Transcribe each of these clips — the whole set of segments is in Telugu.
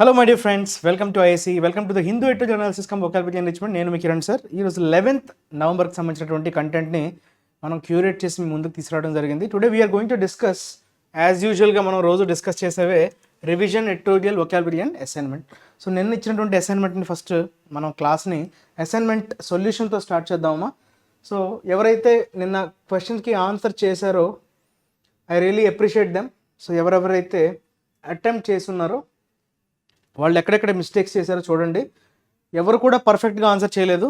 Hello my dear friends, welcome to IAC, welcome to the Hindu editorial analysis come vocabulary enrichment. నేను మీ కిరణ్ సార్. ఈరోజు 11th నవంబర్కి సంబంధించినటువంటి కంటెంట్ని మనం క్యూరేట్ చేసి మీ ముందుకు తీసుకురావడం జరిగింది. Today we are going to discuss as యూజువల్గా మనం రోజు డిస్కస్ చేసేవే revision, editorial, vocabulary and assignment. So నిన్న ఇచ్చినటువంటి అసైన్మెంట్ని ఫస్ట్ మనం క్లాస్ని అసైన్మెంట్ సొల్యూషన్తో స్టార్ట్ చేద్దామా. సో ఎవరైతే నిన్న క్వశ్చన్కి ఆన్సర్ చేశారో I really appreciate them. So ఎవరెవరైతే అటెంప్ట్ చేస్తున్నారో వాళ్ళు ఎక్కడెక్కడ మిస్టేక్స్ చేశారో చూడండి. ఎవరు కూడా పర్ఫెక్ట్గా ఆన్సర్ చేయలేదు.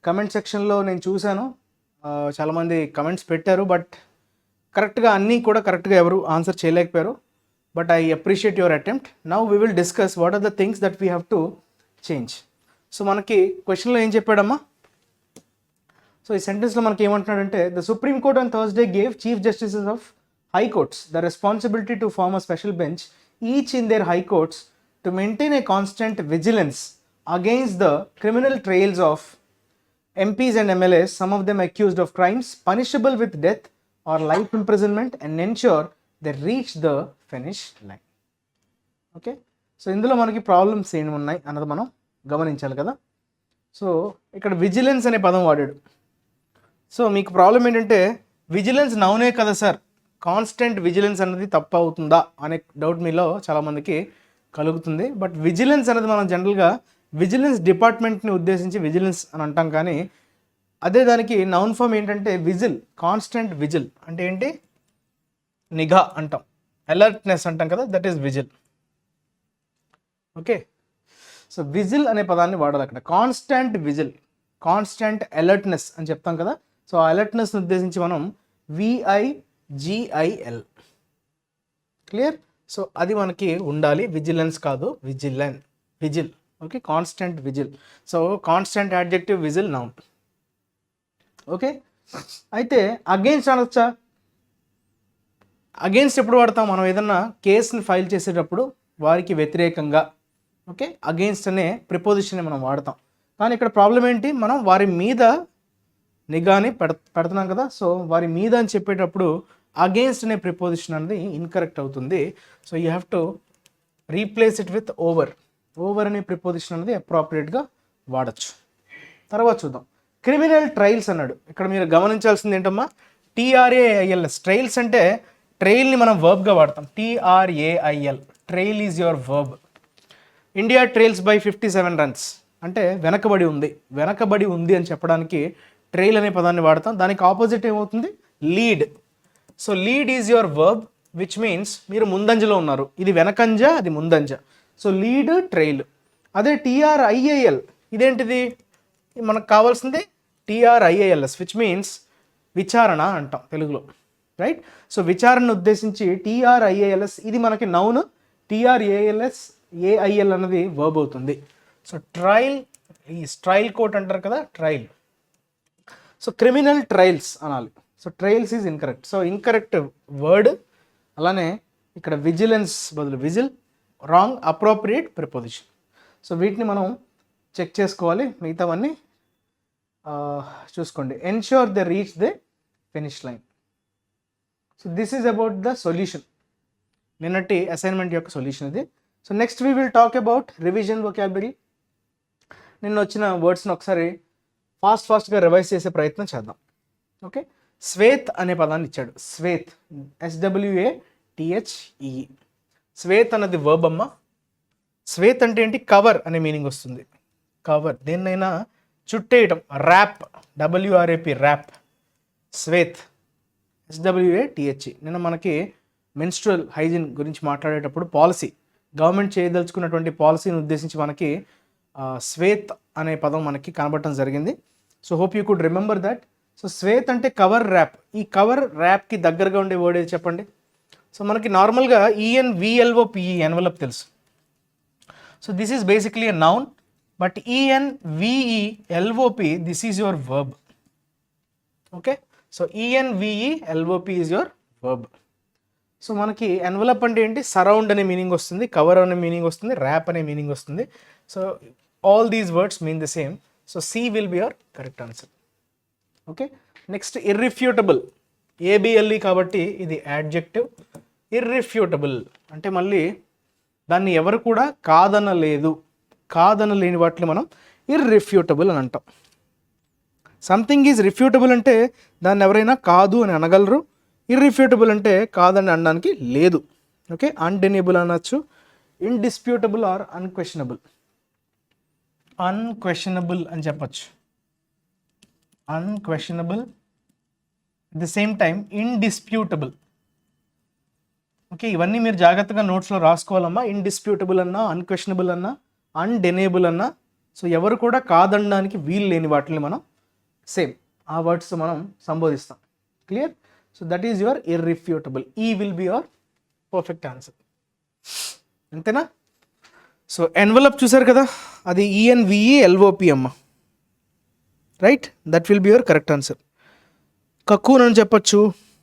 కమెంట్ సెక్షన్లో నేను చూశాను, చాలామంది కమెంట్స్ పెట్టారు, బట్ కరెక్ట్గా అన్నీ కూడా కరెక్ట్గా ఎవరు ఆన్సర్ చేయలేకపోయారు. But I appreciate your attempt. Now we will discuss what are the things that we have to change. So మనకి క్వశ్చన్లో ఏం చెప్పాడమ్మా? సో ఈ సెంటెన్స్లో మనకి ఏమంటున్నాడంటే, the supreme court on Thursday gave chief justices of high courts the responsibility to form a special bench each in their high courts to maintain a constant vigilance against the criminal trails of MPs and MLAs, some of them accused of crimes punishable with death or life imprisonment, and ensure they reach the finish line. Okay, so ఇందులో మనకి ప్రాబ్లమ్స్ ఏమి ఉన్నాయి అన్నది మనం గమనించాలి కదా. సో ఇక్కడ విజిలెన్స్ అనే పదం వాడాడు. సో మీకు ప్రాబ్లం ఏంటంటే, విజిలెన్స్ నౌనే కదా సార్, కాన్స్టెంట్ విజిలెన్స్ అనేది తప్పు అవుతుందా అనే డౌట్ మీలో చాలామందికి కలుగుతుంది. బట్ విజిలెన్స్ అనేది మనం జనరల్గా విజిలెన్స్ డిపార్ట్మెంట్ని ఉద్దేశించి విజిలెన్స్ అని అంటాం, కానీ అదే దానికి నౌన్ ఫామ్ ఏంటంటే విజిల్, కాన్స్టెంట్ విజిల్ అంటే ఏంటి? నిఘా అంటాం, అలర్ట్నెస్ అంటాం కదా, that is whistle. Okay, so whistle అనే పదాన్ని వాడాలి అక్కడ. కాన్స్టెంట్ విజిల్, కాన్స్టెంట్ అలర్ట్నెస్ అని చెప్తాం కదా. సో ఆ అలర్ట్నెస్ని ఉద్దేశించి మనం VIGIL, క్లియర్? సో అది మనకి ఉండాలి, విజిలెన్స్ కాదు, whistle. Okay, constant whistle. So constant adjective, whistle noun. Okay, అయితే అగెయిన్స్ట్ అనొచ్చా? అగెయిన్స్ట్ ఎప్పుడు వాడతాం? మనం ఏదన్నా కేసుని ఫైల్ చేసేటప్పుడు వారికి వ్యతిరేకంగా, ఓకే, అగెయిన్స్ట్ అనే ప్రిపోజిషన్ని మనం వాడతాం. కానీ ఇక్కడ ప్రాబ్లం ఏంటి? మనం వారి మీద నిఘాని పెడుతున్నాం కదా. సో వారి మీద అని చెప్పేటప్పుడు అగెయిన్స్ట్ అనే ప్రిపోజిషన్ అనేది ఇన్కరెక్ట్ అవుతుంది. So you have to replace it with over. Over అనే ప్రిపోజిషన్ అనేది అప్రాప్రియేట్గా వాడచ్చు. తర్వాత చూద్దాం. క్రిమినల్ ట్రయల్స్ అన్నాడు. ఇక్కడ మీరు గమనించాల్సింది ఏంటమ్మా? TRAILS. ట్రయల్స్ అంటే ట్రయల్ని మనం వర్బ్గా వాడతాం. TRAIL, trial is your verb. India trials by 57 runs అంటే వెనకబడి ఉంది అని చెప్పడానికి ట్రయల్ అనే పదాన్ని వాడతాం. దానికి ఆపోజిట్ ఏమవుతుంది? Lead. So lead is your verb, which means మీరు ముందంజలో ఉన్నారు. ఇది వెనకంజ, అది ముందంజ. So lead, trail. అదే TRIAL, ఇదేంటిది? మనకు కావాల్సింది TRIALS, విచ్ మీన్స్ విచారణ అంటాం తెలుగులో, రైట్? సో విచారణ ఉద్దేశించి TRIALS, ఇది మనకి నౌన్. TRAIL అన్నది వర్బ్ అవుతుంది. సో ట్రయల్, ఈ ట్రయల్ కోర్ట్ అంటారు కదా, ట్రయల్. సో క్రిమినల్ ట్రయల్స్ అనాలి. So trials is incorrect. So incorrect word. అలానే ఇక్కడ విజిలెన్స్ బదులు whistle, wrong, appropriate preposition. So వీటిని మనం చెక్ చేసుకోవాలి. మిగతావన్నీ చూసుకోండి. Ensure the reach the finish line. So this is about the solution, నిన్నటి అసైన్మెంట్ యొక్క సొల్యూషన్ ఇది. So next we will talk about revision vocabulary. నిన్న వచ్చిన వర్డ్స్ని ఒకసారి ఫాస్ట్గా రివైజ్ చేసే ప్రయత్నం చేద్దాం. ఓకే, శ్వేత్ అనే పదాన్ని ఇచ్చాడు. శ్వేత్, SWATHE. శ్వేత్ అన్నది వర్బ్ అమ్మ. శ్వేత్ అంటే ఏంటి? కవర్ అనే మీనింగ్ వస్తుంది. కవర్, దేన్నైనా చుట్టేయటం. Wrap, WRAP, wrap. Swathe, SWATHE. నిన్న మనకి మెన్స్ట్రువల్ హైజీన్ గురించి మాట్లాడేటప్పుడు పాలసీ, గవర్నమెంట్ చేయదలుచుకున్నటువంటి పాలసీని ఉద్దేశించి మనకి శ్వేత్ అనే పదం మనకి కనబడటం జరిగింది. So hope you could remember that. So Shwet అంటే కవర్ ర్యాప్. ఈ కవర్ ర్యాప్కి దగ్గరగా ఉండే వర్డ్ ఏది చెప్పండి? సో మనకి నార్మల్గా ENVLOPE, ఎన్వలప్ తెలుసు. So this is basically a noun, but ENVELOP, this is your verb. Okay, so ENVELOP is your verb. So మనకి ఎన్వలప్ అంటే ఏంటి? సరౌండ్ అనే మీనింగ్ వస్తుంది, కవర్ అనే మీనింగ్ వస్తుంది, ర్యాప్ అనే మీనింగ్ వస్తుంది. So all these words mean the same. So C will be your correct answer. Okay, next irrefutable, ABLE కాబట్టి ఇది యాడ్జెక్టివ్. ఇర్రిఫ్యూటబుల్ అంటే మళ్ళీ దాన్ని ఎవరు కూడా కాదనలేని వాటిని మనం ఇర్రిఫ్యూటబుల్ అని అంటాం. సంథింగ్ ఈజ్ రిఫ్యూటబుల్ అంటే దాన్ని ఎవరైనా కాదు అని అనగలరు. ఇర్రిఫ్యూటబుల్ అంటే కాదని అనడానికి లేదు. ఓకే, అన్డెనియబుల్ అనొచ్చు, ఇండిస్ప్యూటబుల్ ఆర్ అన్క్వశ్చనబుల్ అని చెప్పచ్చు. Unquestionable, at the same time indisputable. Okay, ఇవన్నీ మీరు జాగ్రత్తగా నోట్స్లో రాసుకోవాలమ్మా. ఇండిస్ప్యూటబుల్ అన్నా, అన్క్వశ్చనబుల్ అన్నా, అన్డెనేబుల్ అన్నా, సో ఎవరు కూడా కాదనడానికి వీలు లేని వాటిని మనం సేమ్ ఆ వర్డ్స్ మనం సంబోధిస్తాం. Clear? So that is your irrefutable. E will be your perfect answer. అంతేనా? సో ఎన్వలప్ చూసారు కదా, అది ENVELOP అమ్మ. Right, that will be your correct answer. Cocoon అని చెప్పచ్చు.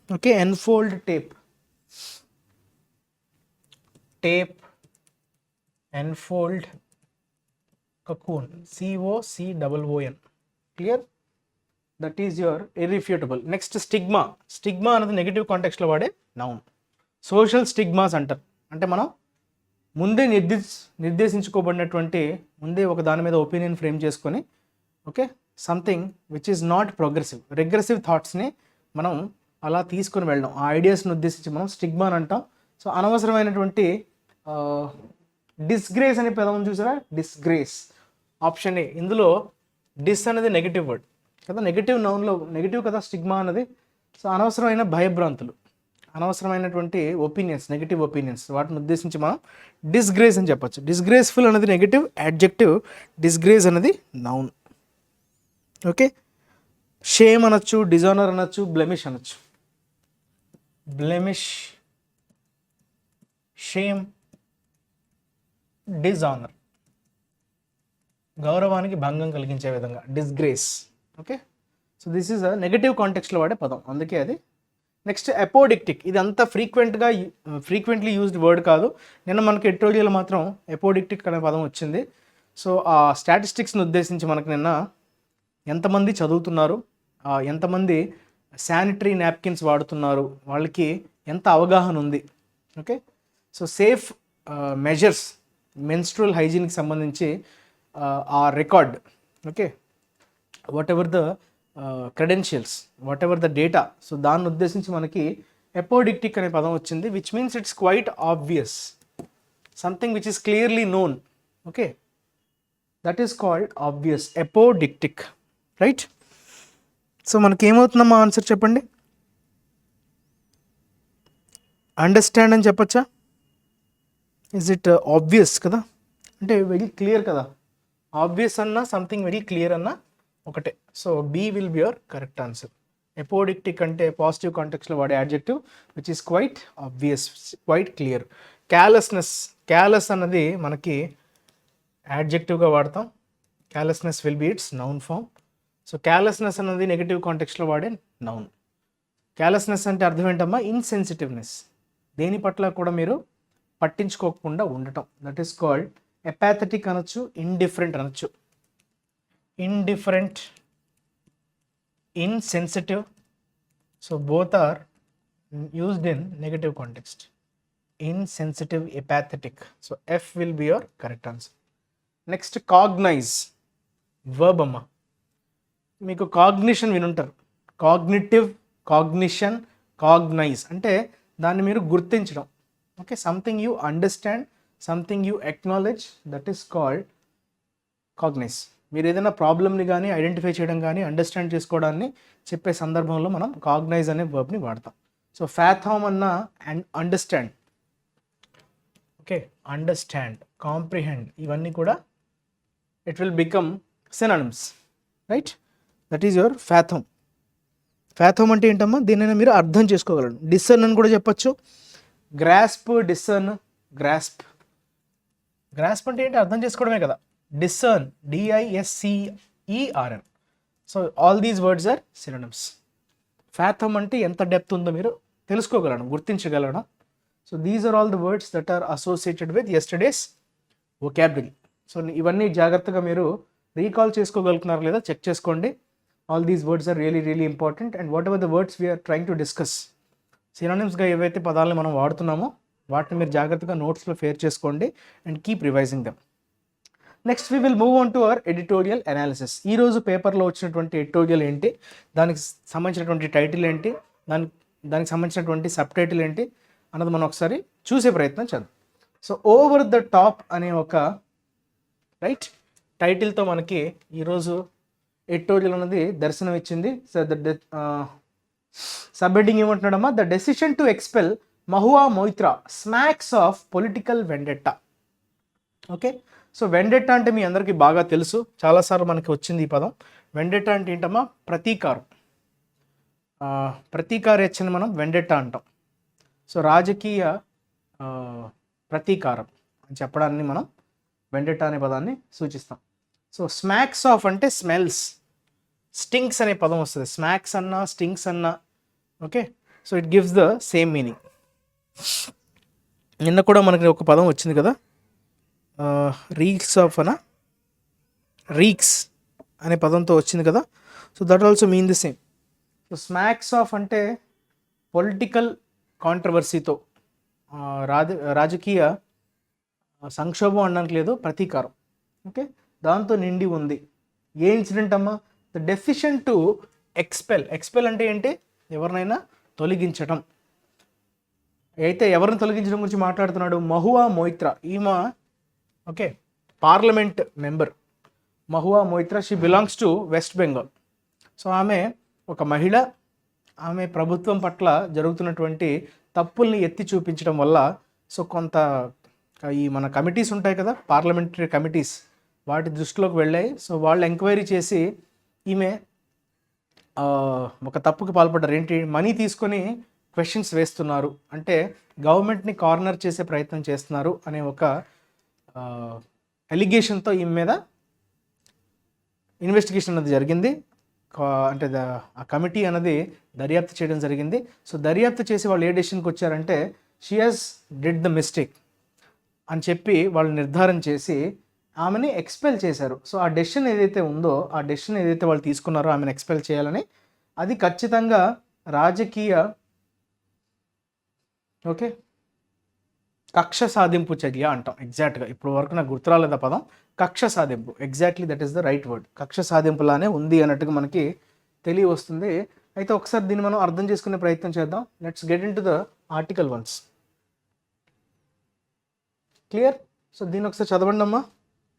Okay, enfold tape, enfold cocoon, COCOON. Clear? That is your irrefutable. Next stigma. Stigma అనేది నెగిటివ్ కాంటెక్స్ట్లో వాడే నౌన్. సోషల్ స్టిగ్మాస్ అంటారు. అంటే మనం ముందే నిర్దేశించుకోబడినటువంటి, ముందే ఒక దాని మీద ఒపీనియన్ ఫ్రేమ్ చేసుకొని, okay, something which is not progressive, regressive థాట్స్ని మనం అలా తీసుకొని వెళ్ళడం, ఆ ఐడియాస్ని ఉద్దేశించి మనం స్టిగ్మా అని అంటాం. సో అనవసరమైనటువంటి డిస్గ్రేస్ అనే పదం చూసారా, డిస్గ్రేస్, ఆప్షన్ ఏ. ఇందులో డిస్ అనేది నెగిటివ్ వర్డ్ కదా, నెగిటివ్ నౌన్లో నెగిటివ్ కదా స్టిగ్మా అనేది. సో అనవసరమైన భయభ్రాంతులు, అనవసరమైనటువంటి ఒపీనియన్స్, నెగిటివ్ ఒపీనియన్స్, వాటిని ఉద్దేశించి మనం డిస్గ్రేస్ అని చెప్పచ్చు. డిస్గ్రేస్ఫుల్ అనేది నెగిటివ్ యాడ్జెక్టివ్, డిస్గ్రేస్ అనేది నౌన్. ఓకే, షేమ్ అనొచ్చు, డిజానర్ అనొచ్చు, బ్లెమిష్ అనొచ్చు. బ్లెమిష్, షేమ్, డిజానర్, గౌరవానికి భంగం కలిగించే విధంగా disgrace. Okay, so this is a negative కాంటెక్స్ట్లో వాడే పదం, అందుకే అది. Next apodictic. ఇది అంత ఫ్రీక్వెంట్లీ యూజ్డ్ వర్డ్ కాదు. నిన్న మనకి ఎడిటోరియల్ మాత్రం అపోడిక్టిక్ అనే పదం వచ్చింది. సో ఆ స్టాటిస్టిక్స్ని ఉద్దేశించి మనకు నిన్న ఎంతమంది చదువుతున్నారు, ఎంతమంది శానిటరీ నాప్కిన్స్ వాడుతున్నారు, వాళ్ళకి ఎంత అవగాహన ఉంది. Okay, so safe measures, menstrual హైజీన్కి సంబంధించి ఆ record, okay, whatever the credentials, whatever the data, so దాన్ని ఉద్దేశించి మనకి అపోడిక్టిక్ అనే పదం వచ్చింది, which means it's quite obvious, something which is clearly known. Okay, that is called obvious, apodictic. Right? So మనకి ఏమవుతుందమ్మా ఆన్సర్ చెప్పండి. అండర్స్టాండ్ అని చెప్పచ్చా? ఇజ్ ఇట్ ఆబ్వియస్ కదా, అంటే వెరీ క్లియర్ కదా. ఆబ్వియస్ అన్నా, సంథింగ్ వెరీ క్లియర్ అన్నా ఒకటే. So B will be your correct answer. Apodictic అంటే పాజిటివ్ కాంటెక్స్లో వాడే adjective which is quite obvious, quite clear. Callousness, callous అన్నది మనకి యాడ్జెక్టివ్గా వాడతాం. Callousness will be its noun form. So callousness అన్నది నెగిటివ్ కాంటెక్స్లో వాడే నౌన్. క్యాలెస్నెస్ అంటే అర్థం ఏంటమ్మా? ఇన్సెన్సిటివ్నెస్, దేని పట్ల కూడా మీరు పట్టించుకోకుండా ఉండటం. దట్ ఈస్ కాల్డ్ ఎపాథెటిక్ అనొచ్చు, ఇండిఫరెంట్ అనొచ్చు. Indifferent, insensitive, so both are used in negative context. Insensitive, apathetic. So F will be your correct answer. Next, cognize, verb amma. మీకు కాగ్నిషన్ వినుంటారు. కాగ్నిటివ్, కాగ్నిషన్, కాగ్నైజ్ అంటే దాన్ని మీరు గుర్తించడం. Okay, something you understand, something you acknowledge, that is called cognise. మీరు ఏదైనా ప్రాబ్లమ్ని కానీ ఐడెంటిఫై చేయడం కానీ అండర్స్టాండ్ చేసుకోవడాన్ని చెప్పే సందర్భంలో మనం కాగ్నైజ్ అనే వర్బ్ని వాడతాం. సో ఫ్యాథామ్ అన్న and understand, okay, understand, comprehend, ఇవన్నీ కూడా it will become synonyms. Right? That is your fathom. Fathom అంటే ఏంటమ్మా? దీనిని మీరు అర్థం చేసుకోగలరు. డిసర్న్ అని కూడా చెప్పచ్చు. Grasp, discern, grasp. గ్రాస్ప్ అంటే ఏంటి? అర్థం చేసుకోవడమే కదా. Discern, DISCERN. So all these words are synonyms. Fathom అంటే ఎంత డెప్త్ ఉందో మీరు తెలుసుకోగలడం, గుర్తించగలడం. So these are all the words that are associated with yesterday's vocabulary. సో ఇవన్నీ జాగ్రత్తగా మీరు రీకాల్ చేసుకోగలుగుతున్నారు లేదా చెక్ చేసుకోండి. All these words are really really important. And whatever the words we are trying to discuss, సినోనిమ్స్గా ఏవైతే పదాలను మనం వాడుతున్నామో వాటిని మీరు జాగ్రత్తగా నోట్స్లో ఫేర్ చేసుకోండి and keep revising them. Next we will move on to our editorial analysis. ఈరోజు పేపర్లో వచ్చినటువంటి ఎడిటోరియల్ ఏంటి, దానికి సంబంధించినటువంటి టైటిల్ ఏంటి, దానికి సంబంధించినటువంటి సబ్ టైటిల్ ఏంటి అన్నది మనం ఒకసారి చూసే ప్రయత్నం చేద్దాం. సో ఓవర్ ద టాప్ అనే ఒక టైటిల్తో మనకి ఈరోజు ఎడిటోరియల్ అనేది దర్శనం ఇచ్చింది. సో సబ్ హెడ్డింగ్ ఏమంటున్నాడమ్మా, the decision to expel Mahua Moitra smacks of political vendetta. Okay, so vendetta అంటే మీ అందరికీ బాగా తెలుసు, చాలాసార్లు మనకి వచ్చింది ఈ పదం. వెండెట్టా అంటే ఏంటమ్మా, ప్రతీకారం. ప్రతీకారేచ్చని మనం వెండెట్టా అంటాం. సో రాజకీయ ప్రతీకారం అని చెప్పడాన్ని మనం వెండెట్టా అనే పదాన్ని సూచిస్తాం. సో స్మాక్స్ ఆఫ్ అంటే స్మెల్స్, స్టింక్స్ అనే పదం వస్తుంది. స్మాక్స్ అన్నా స్టింక్స్ అన్నా, okay, so it gives the same meaning. నిన్న కూడా మనకి ఒక పదం వచ్చింది కదా, రీక్స్ ఆఫ్ రీక్స్ అనే పదంతో వచ్చింది కదా. So that also mean the same. So smacks of అంటే పొలిటికల్ కాంట్రవర్సీతో, రాజకీయ సంక్షోభం అనడానికి లేదు, ప్రతీకారం. ఓకే, దాంతో నిండి ఉంది. ఏ ఇన్సిడెంట్ అమ్మా, ద డెసిషన్ టు ఎక్స్పెల్ అంటే ఏంటి, ఎవరినైనా తొలగించటం. అయితే ఎవరిని తొలగించడం గురించి మాట్లాడుతున్నాడు, మహువా మొయిత్రా. ఈమె okay parliament member Mahua Moitra, she belongs to west Bengal. So ఆమె ఒక మహిళ. ఆమె ప్రభుత్వం పట్ల జరుగుతున్నటువంటి తప్పుల్ని ఎత్తి చూపించడం వల్ల సో కొంత ఈ మన కమిటీస్ ఉంటాయి కదా, పార్లమెంటరీ కమిటీస్, వాటి దృష్టిలోకి వెళ్ళాయి. సో వాళ్ళు ఎంక్వైరీ చేసి ఈమె ఒక తప్పుకి పాల్పడ్డారు. ఏంటి, మనీ తీసుకొని క్వశ్చన్స్ వేస్తున్నారు, అంటే గవర్నమెంట్ని కార్నర్ చేసే ప్రయత్నం చేస్తున్నారు అనే ఒక ఎలిగేషన్తో ఈమె మీద ఇన్వెస్టిగేషన్ అనేది జరిగింది. అంటే ఆ కమిటీ అనేది దర్యాప్తు చేయడం జరిగింది. సో దర్యాప్తు చేసి వాళ్ళు ఏ డెసిషన్కి వచ్చారంటే, she has did the mistake అని చెప్పి వాళ్ళు నిర్ధారణ చేసి ఆమెని ఎక్స్పెల్ చేశారు. సో ఆ డెసిషన్ ఏదైతే ఉందో, ఆ డెసిషన్ ఏదైతే వాళ్ళు తీసుకున్నారో ఆమెను ఎక్స్పెల్ చేయాలని, అది ఖచ్చితంగా రాజకీయ ఓకే కక్ష సాధింపు చర్య అంటాం. ఎగ్జాక్ట్గా ఇప్పుడు వరకు నాకు గుర్తురాలేదు ఆ పదం, కక్ష సాధింపు. Exactly that is the right word. కక్ష సాధింపులానే ఉంది అన్నట్టుగా మనకి తెలియవస్తుంది. అయితే ఒకసారి దీన్ని మనం అర్థం చేసుకునే ప్రయత్నం చేద్దాం. Let's get in to the article once. Clear? So దీన్ని ఒకసారి చదవండి అమ్మా,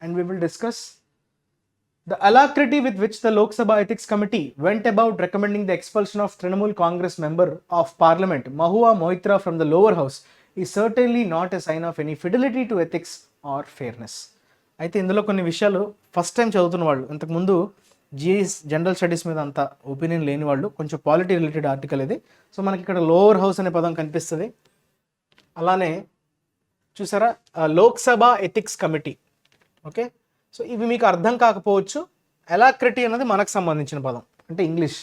and we will discuss. The alacrity with which the Lok Sabha Ethics Committee went about recommending the expulsion of Trinamool Congress member of Parliament Mahua Moitra from the lower house is certainly not a sign of any fidelity to ethics or fairness. అయితే ఇందులో కొన్ని విషయాలు ఫస్ట్ టైం చదువుతున్న వాళ్ళు, ఇంతకుముందు జిఎస్ జనరల్ స్టడీస్ మీద అంత ఒపీనియన్ లేని వాళ్ళు, కొంచెం పాలిటీ రిలేటెడ్ ఆర్టికల్ ఇది. సో మనకి ఇక్కడ లోవర్ హౌస్ అనే పదం కనిపిస్తుంది. అలానే చూసారా, Lok Sabha ethics committee. Okay, so ఇవి మీకు అర్థం కాకపోవచ్చు. అలాక్రిటీ అనేది మనకు సంబంధించిన పదం, అంటే ఇంగ్లీష్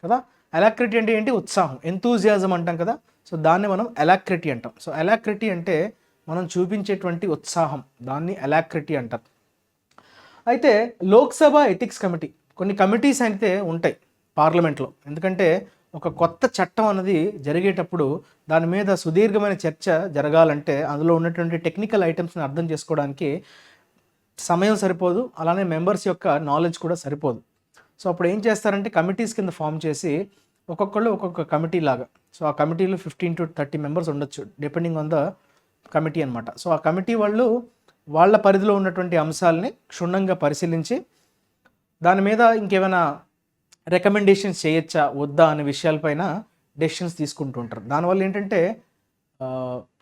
కదా. అలాక్రిటీ అంటే ఏంటి, ఉత్సాహం, ఎంతూజియాజం అంటాం కదా. సో దాన్ని మనం అలాక్రిటీ అంటాం. సో అలాక్రిటీ అంటే మనం చూపించేటువంటి ఉత్సాహం, దాన్ని అలాక్రిటీ అంటారు. అయితే లోక్సభ ఎథిక్స్ కమిటీ, కొన్ని కమిటీస్ అయితే ఉంటాయి పార్లమెంట్లో. ఎందుకంటే ఒక కొత్త చట్టం అనేది జరిగేటప్పుడు దాని మీద సుదీర్ఘమైన చర్చ జరగాలంటే అందులో ఉన్నటువంటి టెక్నికల్ ఐటమ్స్ని అర్థం చేసుకోవడానికి సమయం సరిపోదు, అలానే మెంబర్స్ యొక్క నాలెడ్జ్ కూడా సరిపోదు. సో అప్పుడు ఏం చేస్తారంటే కమిటీస్ కింద ఫామ్ చేసి ఒక్కొక్కళ్ళు ఒక్కొక్క కమిటీ లాగా. సో ఆ కమిటీలో 15 to 30 మెంబర్స్ ఉండొచ్చు, డిపెండింగ్ ఆన్ ద కమిటీ అనమాట. సో ఆ కమిటీ వాళ్ళు వాళ్ళ పరిధిలో ఉన్నటువంటి అంశాలని క్షుణ్ణంగా పరిశీలించి దాని మీద ఇంకేమైనా రికమెండేషన్స్ చేయొచ్చా వద్దా అనే విషయాలపైన డెసిషన్స్ తీసుకుంటూ ఉంటారు. దానివల్ల ఏంటంటే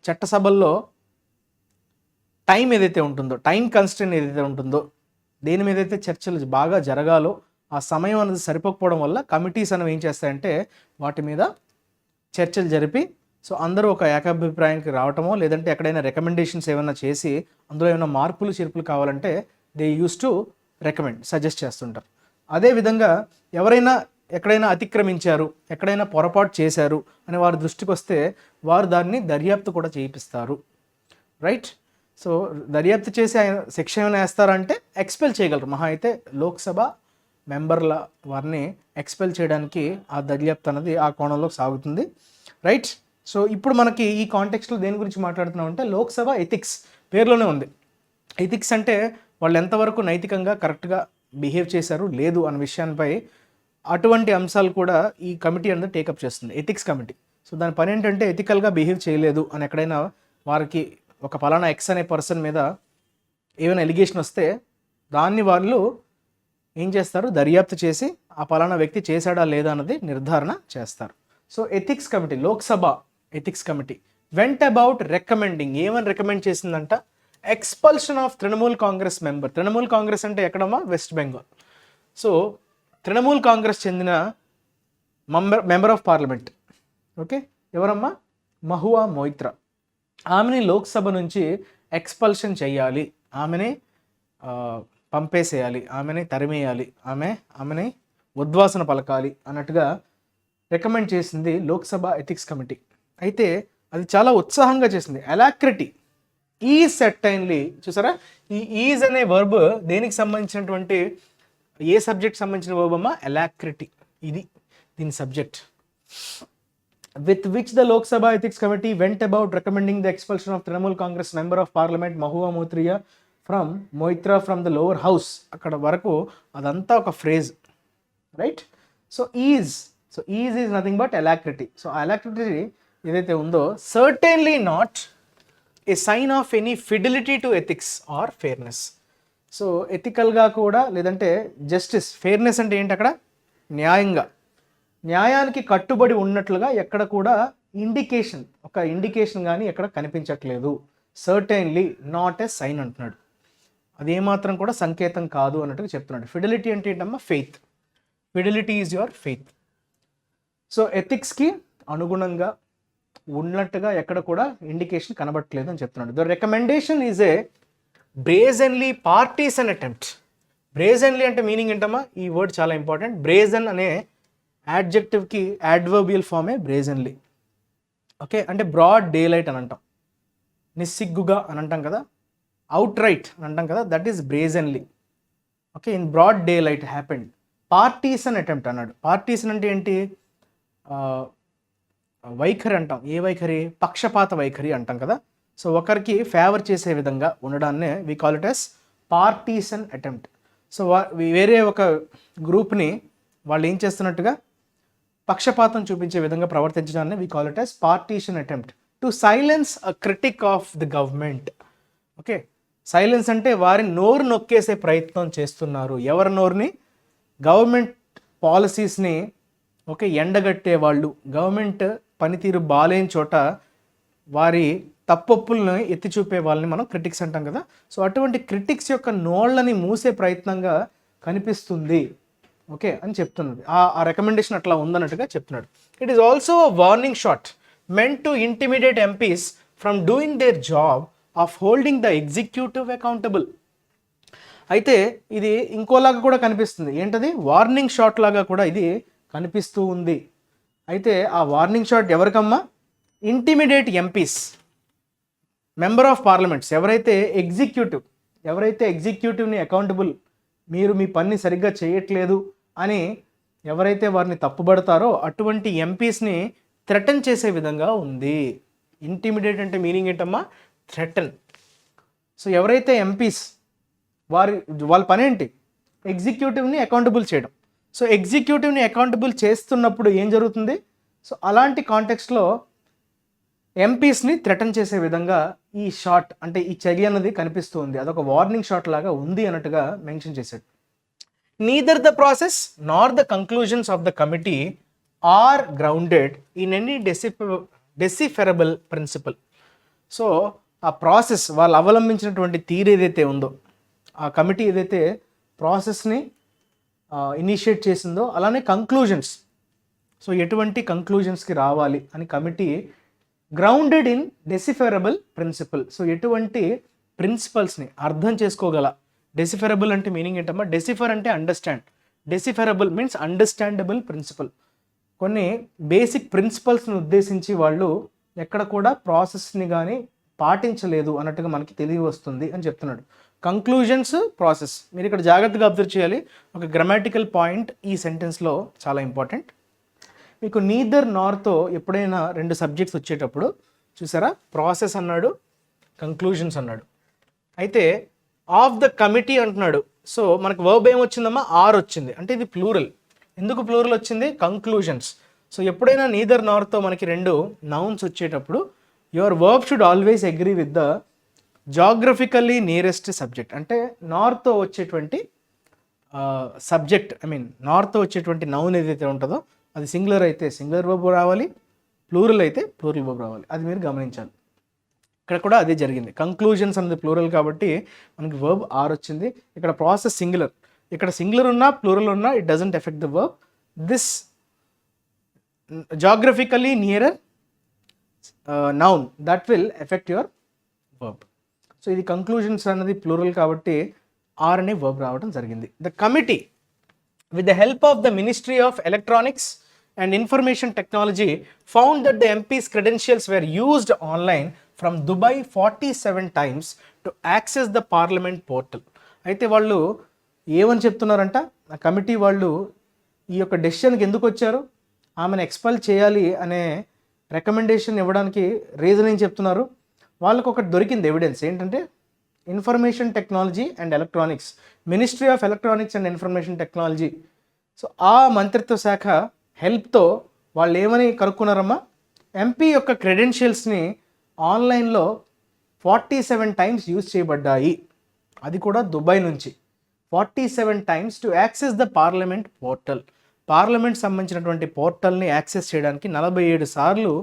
చట్టసభల్లో టైం ఏదైతే ఉంటుందో, టైం కన్స్ట్రెయిన్ ఏదైతే ఉంటుందో, దేని మీద అయితే చర్చలు బాగా జరగాలో ఆ సమయం అనేది సరిపోకపోవడం వల్ల కమిటీస్ అనేవి ఏం చేస్తాయంటే వాటి మీద చర్చలు జరిపి సో అందరూ ఒక ఏకాభిప్రాయానికి రావటమో, లేదంటే ఎక్కడైనా రికమెండేషన్స్ ఏమైనా చేసి అందులో ఏమైనా మార్పులు చేర్పులు కావాలంటే దే యూస్ టు సజెస్ట్ చేస్తుంటారు. అదేవిధంగా ఎవరైనా ఎక్కడైనా అతిక్రమించారు, ఎక్కడైనా పొరపాటు చేశారు అని వారి దృష్టికి వస్తే వారు దాన్ని దర్యాప్తు కూడా చేయిస్తారు. రైట్? సో దర్యాప్తు చేసి ఆయన శిక్ష ఏమైనా వేస్తారంటే ఎక్స్పెల్ చేయగలరు. మహా అయితే లోక్సభ మెంబర్ల వారిని ఎక్స్పెల్ చేయడానికి ఆ దర్యాప్తు అనేది ఆ కోణంలో సాగుతుంది. రైట్? సో ఇప్పుడు మనకి ఈ కాంటెక్స్ట్లో దేని గురించి మాట్లాడుతున్నాం అంటే లోక్సభ ఎథిక్స్ పేరులోనే ఉంది. ఎథిక్స్ అంటే వాళ్ళు ఎంతవరకు నైతికంగా కరెక్ట్గా బిహేవ్ చేశారు లేదు అన్న విషయాన్పై అటువంటి అంశాలు కూడా ఈ కమిటీ అనేది టేకప్ చేస్తుంది, ఎథిక్స్ కమిటీ. సో దాని పని ఏంటంటే ఎథికల్గా బిహేవ్ చేయలేదు అని ఎక్కడైనా వారికి ఒక పలానా ఎక్స్ అనే పర్సన్ మీద ఏమైనా ఎలిగేషన్ వస్తే దాన్ని వాళ్ళు ఏం చేస్తారు, దర్యాప్తు చేసి ఆ పలానా వ్యక్తి చేశాడా లేదా అన్నది నిర్ధారణ చేస్తారు. So ethics committee, Lok Sabha ethics committee vent about recommending, ఏమని రికమెండ్ చేసిందంట, expulsion of Trinamool Congress member. Trinamool Congress అంటే ఎక్కడమ్మా, వెస్ట్ బెంగాల్. సో తృణమూల్ కాంగ్రెస్ చెందిన మెంబర్ ఆఫ్ పార్లమెంట్, ఓకే, ఎవరమ్మా, మహువా మొయిత్రా. ఆమెని లోక్సభ నుంచి ఎక్స్పల్షన్ చేయాలి, ఆమెని పంపేసేయాలి, ఆమెని తరిమేయాలి, ఆమెని ఉద్వాసన పలకాలి అన్నట్టుగా రికమెండ్ చేసింది లోక్సభ ఎథిక్స్ కమిటీ. అయితే అది చాలా ఉత్సాహంగా చేసింది. అలాక్రిటీ ఈజ్ సర్టైన్లీ, చూసారా, ఈ ఈజ్ అనే వర్బ్ దేనికి సంబంధించినటువంటి, ఏ సబ్జెక్ట్ సంబంధించిన వర్బ్ అమ్మా, అలాక్రిటీ, ఇది దీని subject. with which the Lok Sabha Ethics Committee went about recommending the expulsion of Trinamool Congress Member of Parliament Mahua Moitra from the lower house. అక్కడ వరకు అదంతా ఒక phrase, right. So is is nothing but alacrity. So alacrity ఏదైతే ఉందో certainly not a sign of any fidelity to ethics or fairness. So ఎథికల్గా కూడా లేదంటే జస్టిస్, ఫెయిర్నెస్ అంటే ఏంటి, అక్కడ న్యాయానికి కట్టుబడి ఉన్నట్లుగా ఎక్కడ కూడా ఒక ఇండికేషన్ కానీ ఎక్కడ కనిపించట్లేదు. సర్టైన్లీ నాట్ ఎ సైన్ అంటున్నాడు, అదేమాత్రం కూడా సంకేతం కాదు అన్నట్టుగా చెప్తున్నాడు. ఫిడెలిటీ అంటే ఏంటమ్మా, faith. Fidelity is your faith. So ఎథిక్స్కి అనుగుణంగా ఉన్నట్టుగా ఎక్కడ కూడా ఇండికేషన్ కనబడట్లేదు అని చెప్తున్నాడు. The recommendation is a brazenly partisan attempt. Brazenly అంటే మీనింగ్ ఏంటమ్మా, ఈ వర్డ్ చాలా ఇంపార్టెంట్. బ్రేజన్ అనే యాడ్జెక్టివ్కి యాడ్వర్బియల్ ఫామే బ్రేజన్లీ, ఓకే. అంటే బ్రాడ్ డే లైట్ అని అంటాం, నిస్సిగ్గుగా అని అంటాం కదా, అవుట్ రైట్ అని అంటాం కదా, that is brazenly, okay. In broad daylight happened. Partisan attempt అన్నాడు. పార్టీసన్ అంటే ఏంటి, వైఖరి అంటాం. ఏ వైఖరి, పక్షపాత వైఖరి అంటాం కదా. సో ఒకరికి ఫేవర్ చేసే విధంగా ఉండడాన్నే we call it as partisan attempt. So వేరే ఒక గ్రూప్ని వాళ్ళు ఏం చేస్తున్నట్టుగా పక్షపాతం చూపించే విధంగా ప్రవర్తించడాన్ని we call it as partisan attempt to silence a critic of the government, okay. Silence అంటే వారిని నోరు నొక్కేసే ప్రయత్నం చేస్తున్నారు. ఎవరి నోరుని, గవర్నమెంట్ పాలసీస్ని, ఓకే, ఎండగట్టే వాళ్ళు, గవర్నమెంట్ పనితీరు బాలేని చోట వారి తప్పొప్పులను ఎత్తి చూపే వాళ్ళని మనం క్రిటిక్స్ అంటాం కదా. సో అటువంటి క్రిటిక్స్ యొక్క నోళ్ళని మూసే ప్రయత్నంగా కనిపిస్తుంది, ఓకే అని చెప్తున్నది. ఆ రికమెండేషన్ అట్లా ఉందన్నట్టుగా చెప్తున్నాడు. It is also a warning shot meant to intimidate MPs from doing their job of holding the executive accountable. అయితే ఇది ఇంకోలాగా కూడా కనిపిస్తుంది. ఏంటది, వార్నింగ్ షాట్ లాగా కూడా ఇది కనిపిస్తూ ఉంది. అయితే ఆ వార్నింగ్ షాట్ ఎవరికమ్మా, intimidate MPs, member of parliaments, ఎవరైతే ఎగ్జిక్యూటివ్ని అకౌంటబుల్, మీరు మీ పని సరిగ్గా చేయట్లేదు అని ఎవరైతే వారిని తప్పుబడతారో అటువంటి ఎంపీస్ని థ్రెటన్ చేసే విధంగా ఉంది. ఇంటిమిడేట్ అంటే మీనింగ్ ఏంటమ్మా, థ్రెటన్. సో ఎవరైతే ఎంపీస్, వాళ్ళ పని ఏంటి, ఎగ్జిక్యూటివ్ని అకౌంటబుల్ చేయడం. సో ఎగ్జిక్యూటివ్ని అకౌంటబుల్ చేస్తున్నప్పుడు ఏం జరుగుతుంది, సో అలాంటి కాంటెక్స్ట్లో ఎంపీస్ని థ్రెటన్ చేసే విధంగా ఈ షాట్, అంటే ఈ చర్య అన్నది కనిపిస్తూ ఉంది. అదొక వార్నింగ్ షాట్ లాగా ఉంది అన్నట్టుగా మెన్షన్ చేశాడు. Neither the process nor the conclusions of the committee are grounded in any decipherable principle. So ఆ ప్రాసెస్, వాళ్ళు అవలంబించినటువంటి తీరు ఏదైతే ఉందో, ఆ కమిటీ ఏదైతే ప్రాసెస్ని ఇనిషియేట్ చేసిందో, అలానే కంక్లూజన్స్, సో ఎటువంటి కంక్లూజన్స్కి రావాలి అని committee grounded in decipherable principle. So ఎటువంటి ప్రిన్సిపల్స్ని అర్థం చేసుకోగల, డెసిఫెరబుల్ అంటే మీనింగ్ ఏంటమ్మా, డెసిఫర్ అంటే అండర్స్టాండ్, డెసిఫెరబుల్ మీన్స్ అండర్స్టాండబుల్ ప్రిన్సిపల్. కొన్ని బేసిక్ ప్రిన్సిపల్స్ని ఉద్దేశించి వాళ్ళు ఎక్కడ కూడా ప్రాసెస్ని కానీ పాటించలేదు అన్నట్టుగా మనకి తెలియవస్తుంది అని చెప్తున్నాడు. కంక్లూజన్స్, ప్రాసెస్, మీరు ఇక్కడ జాగ్రత్తగా అబ్జర్వ్ చేయాలి. ఒక గ్రామాటికల్ పాయింట్ ఈ సెంటెన్స్లో చాలా ఇంపార్టెంట్. మీకు నీదర్ నార్తో ఎప్పుడైనా 2 సబ్జెక్ట్స్ వచ్చేటప్పుడు చూసారా, ప్రాసెస్ అన్నాడు, కంక్లూజన్స్ అన్నాడు. అయితే ఆఫ్ ద కమిటీ అంటున్నాడు. సో మనకు వర్బ్ ఏమొచ్చిందమ్మా, ఆర్ వచ్చింది. అంటే ఇది ప్లూరల్. ఎందుకు ప్లూరల్ వచ్చింది? కంక్లూజన్స్. సో ఎప్పుడైనా నీదర్ నార్తో మనకి 2 నౌన్స్ వచ్చేటప్పుడు your verb should always agree with the geographically nearest subject. అంటే నార్త్తో వచ్చేటువంటి సబ్జెక్ట్, నార్త్తో వచ్చేటువంటి నౌన్ ఏదైతే ఉంటుందో అది సింగులర్ అయితే సింగులర్ వర్బ్ రావాలి, ప్లూరల్ అయితే ప్లూరల్ వర్బ్ రావాలి. అది మీరు గమనించాలి. ఇక్కడ కూడా అదే జరిగింది. కంక్లూజన్స్ అనేది ప్లూరల్ కాబట్టి మనకి వర్బ్ ఆర్ వచ్చింది. ఇక్కడ ప్రాసెస్ సింగులర్. ఇక్కడ సింగులర్ ఉన్నా ప్లూరల్ ఉన్నా it doesn't effect the verb. This geographically nearer noun that will effect your verb. So ఇది కంక్లూజన్స్ అనేది ప్లూరల్ కాబట్టి ఆర్ అనే వర్బ్ రావడం జరిగింది. The committee with the help of the Ministry of Electronics and Information Technology found that the MP's credentials were used online from Dubai 47 times to access the Parliament portal. అయితే వాళ్ళు ఏమని చెప్తున్నారంట, ఆ కమిటీ వాళ్ళు ఈ యొక్క డెసిషన్కి ఎందుకు వచ్చారు, ఆమెను ఎక్స్పెల్ చేయాలి అనే రికమెండేషన్ ఇవ్వడానికి రీజన్ ఏం చెప్తున్నారు, వాళ్ళకు ఒకటి దొరికింది ఎవిడెన్స్. ఏంటంటే information technology and electronics, ministry of electronics and information technology. So ఆ మంత్రిత్వ శాఖ హెల్ప్తో వాళ్ళు ఏమని కనుక్కున్నారమ్మా, ఎంపీ యొక్క క్రెడెన్షియల్స్ని ఆన్లైన్లో 47 టైమ్స్ యూజ్ చేయబడ్డాయి. అది కూడా దుబాయ్ నుంచి 47 times to access the parliament portal. Parliament సంబంధించినటువంటి పోర్టల్ని యాక్సెస్ చేయడానికి 47 సార్లు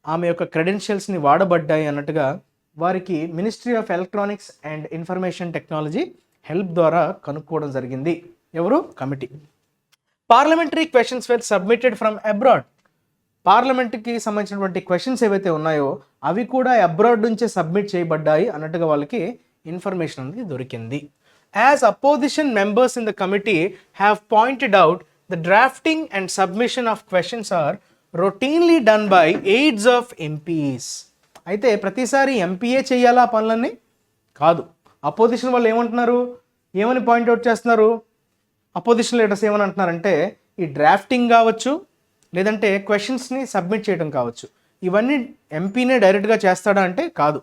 ఆమె యొక్క క్రెడెన్షియల్స్ని వాడబడ్డాయి అన్నట్టుగా వారికి ministry of electronics and information technology help ద్వారా కనుక్కోవడం జరిగింది. ఎవరు? Committee. Parliamentary questions were submitted from abroad. పార్లమెంట్కి సంబంధించినటువంటి క్వశ్చన్స్ ఏవైతే ఉన్నాయో అవి కూడా అబ్రాడ్ నుంచే సబ్మిట్ చేయబడ్డాయి అన్నట్టుగా వాళ్ళకి ఇన్ఫర్మేషన్ అనేది దొరికింది. As opposition members in the committee have pointed out the drafting and submission of questions are routinely done by aides of MPs. అయితే ప్రతిసారి ఎంపీఏ చేయాలా పనులన్నీ? కాదు. అపోజిషన్ వాళ్ళు ఏమంటున్నారు, ఏమని పాయింట్అవుట్ చేస్తున్నారు, అపోజిషన్ లీడర్స్ ఏమని అంటున్నారంటే ఈ డ్రాఫ్టింగ్ కావచ్చు, లేదంటే క్వశ్చన్స్ని సబ్మిట్ చేయడం కావచ్చు, ఇవన్నీ ఎంపీనే డైరెక్ట్గా చేస్తాడా అంటే కాదు.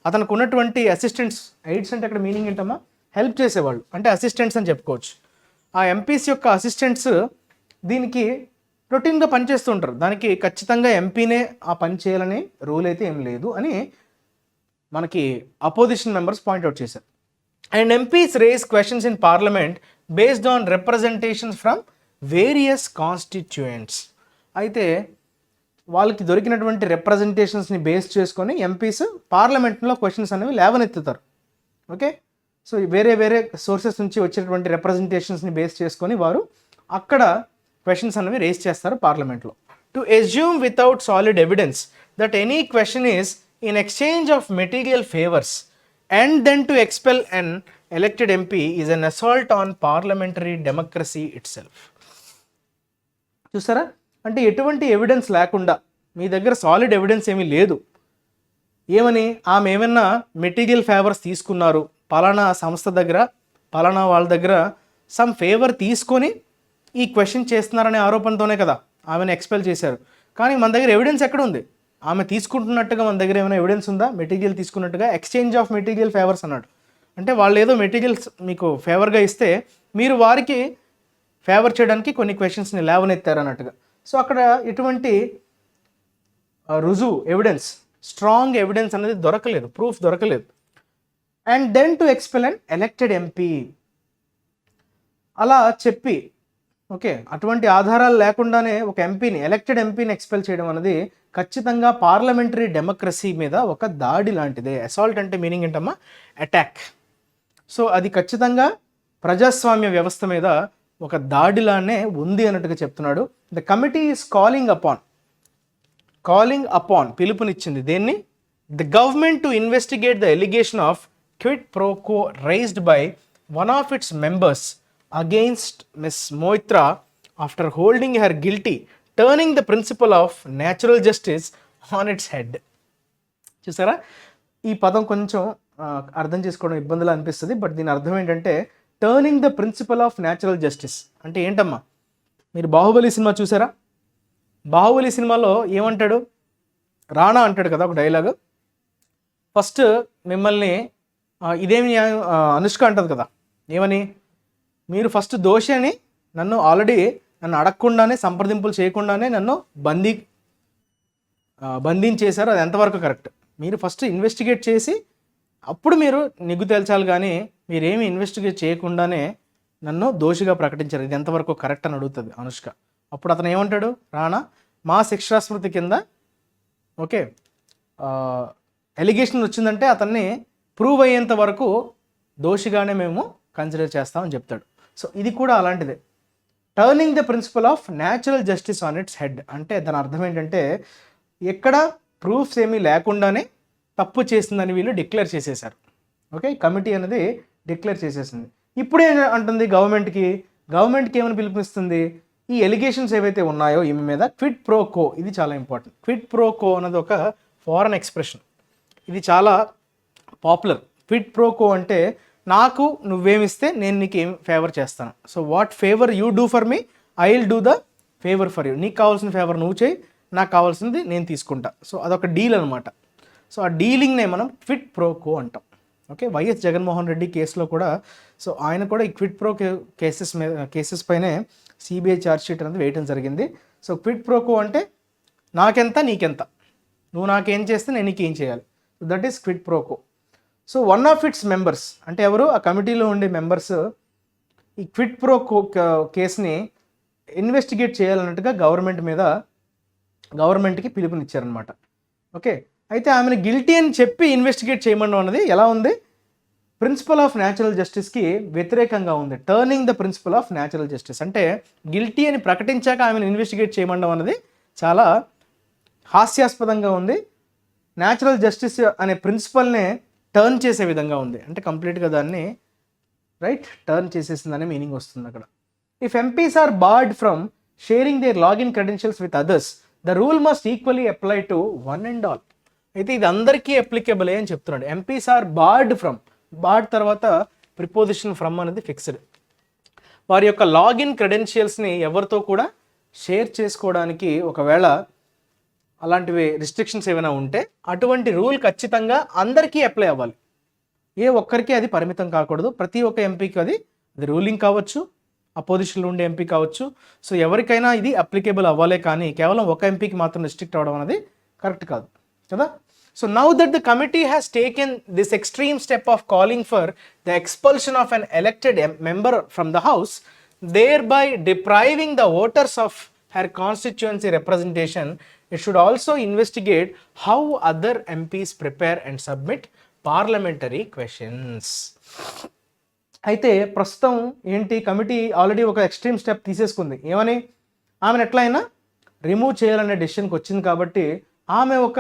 అతనికి ఉన్నటువంటి అసిస్టెంట్స్, ఎయిడ్స్ అంటే అక్కడ మీనింగ్ ఏంటమ్మా, హెల్ప్ చేసేవాళ్ళు, అంటే అసిస్టెంట్స్ అని చెప్పుకోవచ్చు. ఆ ఎంపీస్ యొక్క అసిస్టెంట్స్ దీనికి రొటీన్గా పనిచేస్తూ ఉంటారు. దానికి ఖచ్చితంగా ఎంపీనే ఆ పని చేయాలనే రూల్ అయితే ఏం లేదు అని మనకి అపోజిషన్ మెంబర్స్ పాయింట్అవుట్ చేశారు. And MPs raise questions in parliament based on representations from various constituents. అయితే వాళ్ళకి దొరికినటువంటి రిప్రజెంటేషన్స్ని బేస్ చేసుకొని ఎంపీస్ పార్లమెంట్లో క్వశ్చన్స్ అనేవి లేవనెత్తుతారు. ఓకే, సో వేరే వేరే సోర్సెస్ నుంచి వచ్చేటువంటి రిప్రజెంటేషన్స్ని బేస్ చేసుకొని వారు అక్కడ క్వశ్చన్స్ అనేవి రేస్ చేస్తారు పార్లమెంట్లో. To assume without solid evidence that any question is in exchange of material favours and then to expel an elected MP is an assault on parliamentary democracy itself. చూసారా, అంటే ఎటువంటి ఎవిడెన్స్ లేకుండా, మీ దగ్గర సాలిడ్ ఎవిడెన్స్ ఏమీ లేదు, ఏమని ఆమె ఏమన్నా మెటీరియల్ ఫేవర్స్ తీసుకున్నారు, పలానా సంస్థ దగ్గర పలానా వాళ్ళ దగ్గర సమ్ ఫేవర్ తీసుకొని ఈ క్వశ్చన్ చేస్తున్నారనే ఆరోపణతోనే కదా ఆమెను ఎక్స్పెల్ చేశారు. కానీ మన దగ్గర ఎవిడెన్స్ ఎక్కడ ఉంది, ఆమె తీసుకుంటున్నట్టుగా మన దగ్గర ఏమైనా ఎవిడెన్స్ ఉందా, మెటీరియల్ తీసుకున్నట్టుగా? ఎక్స్చేంజ్ ఆఫ్ మెటీరియల్ ఫేవర్స్ అన్నాడు. అంటే వాళ్ళు ఏదో మెటీరియల్స్ మీకు ఫేవర్గా ఇస్తే మీరు వారికి ఫేవర్ చేయడానికి కొన్ని క్వశ్చన్స్ని లేవనెత్తారు అన్నట్టుగా. సో అక్కడ ఎటువంటి రుజువు, ఎవిడెన్స్, స్ట్రాంగ్ ఎవిడెన్స్ అనేది దొరకలేదు, ప్రూఫ్ దొరకలేదు. And then to expel an elected MP అలా చెప్పి, ఓకే, అటువంటి ఆధారాలు లేకుండానే ఒక ఎంపీని, ఎలక్టెడ్ ఎంపీని ఎక్స్పెల్ చేయడం అనేది ఖచ్చితంగా పార్లమెంటరీ డెమోక్రసీ మీద ఒక దాడి లాంటిదే. అసాల్ట్ అంటే మీనింగ్ ఏంటమ్మా, అటాక్. సో అది ఖచ్చితంగా ప్రజాస్వామ్య వ్యవస్థ మీద ఒక దాడిలానే ఉంది అన్నట్టుగా చెప్తున్నాడు. The committee is calling upon పిలుపునిచ్చింది దేన్ని, the government to investigate the allegation of quid pro quo raised by one of its members against Miss Moitra after holding her guilty, turning the principle of natural justice on its head. చూసారా, ఈ పదం కొంచెం అర్థం చేసుకోవడం ఇబ్బందిలా అనిపిస్తుంది, బట్ దీని అర్థం ఏంటంటే turning the principle of natural justice అంటే ఏంటమ్మా, మీరు బాహుబలి సినిమా చూసారా? బాహుబలి సినిమాలో ఏమంటాడు, రాణా అంటాడు కదా ఒక డైలాగ్, ఫస్ట్ మిమ్మల్ని ఇదేమి అనుష్క అంటది కదా ఏమని, మీరు ఫస్ట్ దోషి అని నన్ను అడగకుండానే సంప్రదింపులు చేయకుండానే నన్ను బంధించేశారు, అది ఎంతవరకు కరెక్ట్? మీరు ఫస్ట్ ఇన్వెస్టిగేట్ చేసి అప్పుడు మీరు నిగ్గు తేల్చాలి, కానీ మీరేమి ఇన్వెస్టిగేట్ చేయకుండానే నన్ను దోషిగా ప్రకటించారు, ఇది ఎంతవరకు కరెక్ట్ అని అడుగుతుంది అనుష్క. అప్పుడు అతను ఏమంటాడు, రాణా, మా శిక్షాస్మృతి కింద ఓకే ఎలిగేషన్ వచ్చిందంటే అతన్ని ప్రూవ్ అయ్యేంత వరకు దోషిగానే మేము కన్సిడర్ చేస్తామని చెప్తాడు. సో ఇది కూడా అలాంటిదే, turning the principle of natural justice on its head. అంటే దాని అర్థం ఏంటంటే ఎక్కడ ప్రూఫ్స్ ఏమీ లేకుండానే తప్పు చేసిందని వీళ్ళు డిక్లేర్ చేసేశారు. ఓకే, కమిటీ అనేది డిక్లేర్ చేసేసింది. ఇప్పుడే అంటుంది గవర్నమెంట్కి ఏమని పిలుపునిస్తుంది, ఈ ఎలిగేషన్స్ ఏవైతే ఉన్నాయో ఈమె మీద క్విడ్ ప్రో కో, ఇది చాలా ఇంపార్టెంట్. క్విడ్ ప్రో కో అన్నది ఒక ఫారెన్ ఎక్స్ప్రెషన్, ఇది చాలా పాపులర్. క్విడ్ ప్రో కో అంటే నాకు నువ్వేమిస్తే నేను నీకు ఏం ఫేవర్ చేస్తాను. So what favour you do for me, I will do the favour for you. నీకు కావాల్సిన ఫేవర్ నువ్వు చేయి, నాకు కావాల్సింది నేను తీసుకుంటా. సో అదొక డీల్ అనమాట. సో ఆ డీలింగ్నే మనం క్విడ్ ప్రో కో అంటాం. ఓకే, వైఎస్ జగన్మోహన్ రెడ్డి కేసులో కూడా సో ఆయన కూడా ఈ క్విడ్ ప్రో కేసెస్ పైనే సిబిఐ ఛార్జ్షీట్ అనేది వేయడం జరిగింది. సో క్విడ్ ప్రో కో అంటే నాకెంత నీకెంత, నువ్వు నాకేం చేస్తే నేను నీకేం చేయాలి, that is quid pro quo. So one of its members అంటే ఎవరు, ఆ కమిటీలో ఉండే మెంబర్స్ ఈ క్విడ్ ప్రో కో కేసుని ఇన్వెస్టిగేట్ చేయాలన్నట్టుగా గవర్నమెంట్కి పిలుపునిచ్చారనమాట. ఓకే, అయితే ఆమెను గిల్టీ అని చెప్పి ఇన్వెస్టిగేట్ చేయమడం అన్నది ఎలా ఉంది, ప్రిన్సిపల్ ఆఫ్ న్యాచురల్ జస్టిస్కి వ్యతిరేకంగా ఉంది. Turning the principle of natural justice అంటే గిల్టీ అని ప్రకటించాక ఆమెను ఇన్వెస్టిగేట్ చేయమడం అన్నది చాలా హాస్యాస్పదంగా ఉంది. న్యాచురల్ జస్టిస్ అనే ప్రిన్సిపల్నే టర్న్ చేసే విధంగా ఉంది. అంటే కంప్లీట్గా దాన్ని టర్న్ చేసేసిందనే మీనింగ్ వస్తుంది అక్కడ. If MPs are barred from sharing their login credentials with others, the rule must equally apply to one and all. అయితే ఇది అందరికీ అప్లికేబుల్ అని చెప్తున్నాడు. MPs are barred from, barred తర్వాత ప్రిపోజిషన్ ఫ్రమ్ అనేది ఫిక్స్డ్. వారి యొక్క లాగిన్ క్రెడెన్షియల్స్ని ఎవరితో కూడా షేర్ చేసుకోవడానికి ఒకవేళ అలాంటివి రిస్ట్రిక్షన్స్ ఏమైనా ఉంటే అటువంటి రూల్ ఖచ్చితంగా అందరికీ అప్లై అవ్వాలి. ఏ ఒక్కరికి అది పరిమితం కాకూడదు. ప్రతి ఒక్క ఎంపీకి అది రూలింగ్ కావచ్చు, అపోజిషన్లో ఉండే ఎంపీ కావచ్చు. సో ఎవరికైనా ఇది అప్లికేబుల్ అవ్వాలే, కానీ కేవలం ఒక ఎంపీకి మాత్రం రిస్ట్రిక్ట్ అవ్వడం అనేది కరెక్ట్ కాదు కదా. So now that the committee has taken this extreme step of calling for the expulsion of an elected member from the house, there by depriving the voters of her constituency representation, it should also investigate how other MPs prepare and submit parliamentary questions. అయితే ప్రస్తుతం ఏంటి, కమిటీ ఆల్రెడీ ఒక ఎక్స్ట్రీమ్ స్టెప్ తీసేసుకుంది. ఏమని, ఆమెను ఎట్లయినా రిమూవ్ చేయాలనే డెసిషన్కి వచ్చింది. కాబట్టి ఆమె ఒక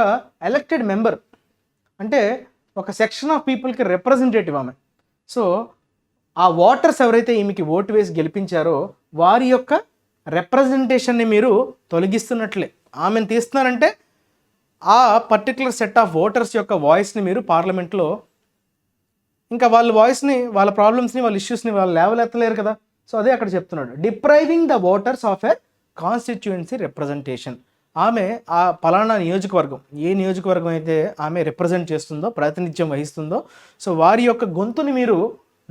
ఎలక్టెడ్ మెంబర్, అంటే ఒక సెక్షన్ ఆఫ్ పీపుల్కి రిప్రజెంటేటివ్ ఆమె. సో ఆ ఓటర్స్ ఎవరైతే ఈమెకి ఓటు వేసి గెలిపించారో వారి యొక్క రిప్రజెంటేషన్ని మీరు తొలగిస్తున్నట్లే. ఆమెను తీస్తున్నారంటే ఆ పర్టికులర్ సెట్ ఆఫ్ ఓటర్స్ యొక్క వాయిస్ని మీరు పార్లమెంట్లో, ఇంకా వాళ్ళ వాయిస్ని, వాళ్ళ ప్రాబ్లమ్స్ని, వాళ్ళ ఇష్యూస్ని వాళ్ళు లేవలెత్తలేరు కదా. సో అదే అక్కడ చెప్తున్నాడు, depriving the voters of a constituency representation. ఆమె ఆ పలానా నియోజకవర్గం, ఏ నియోజకవర్గం అయితే ఆమె రిప్రజెంట్ చేస్తుందో, ప్రాతినిధ్యం వహిస్తుందో, సో వారి యొక్క గొంతుని మీరు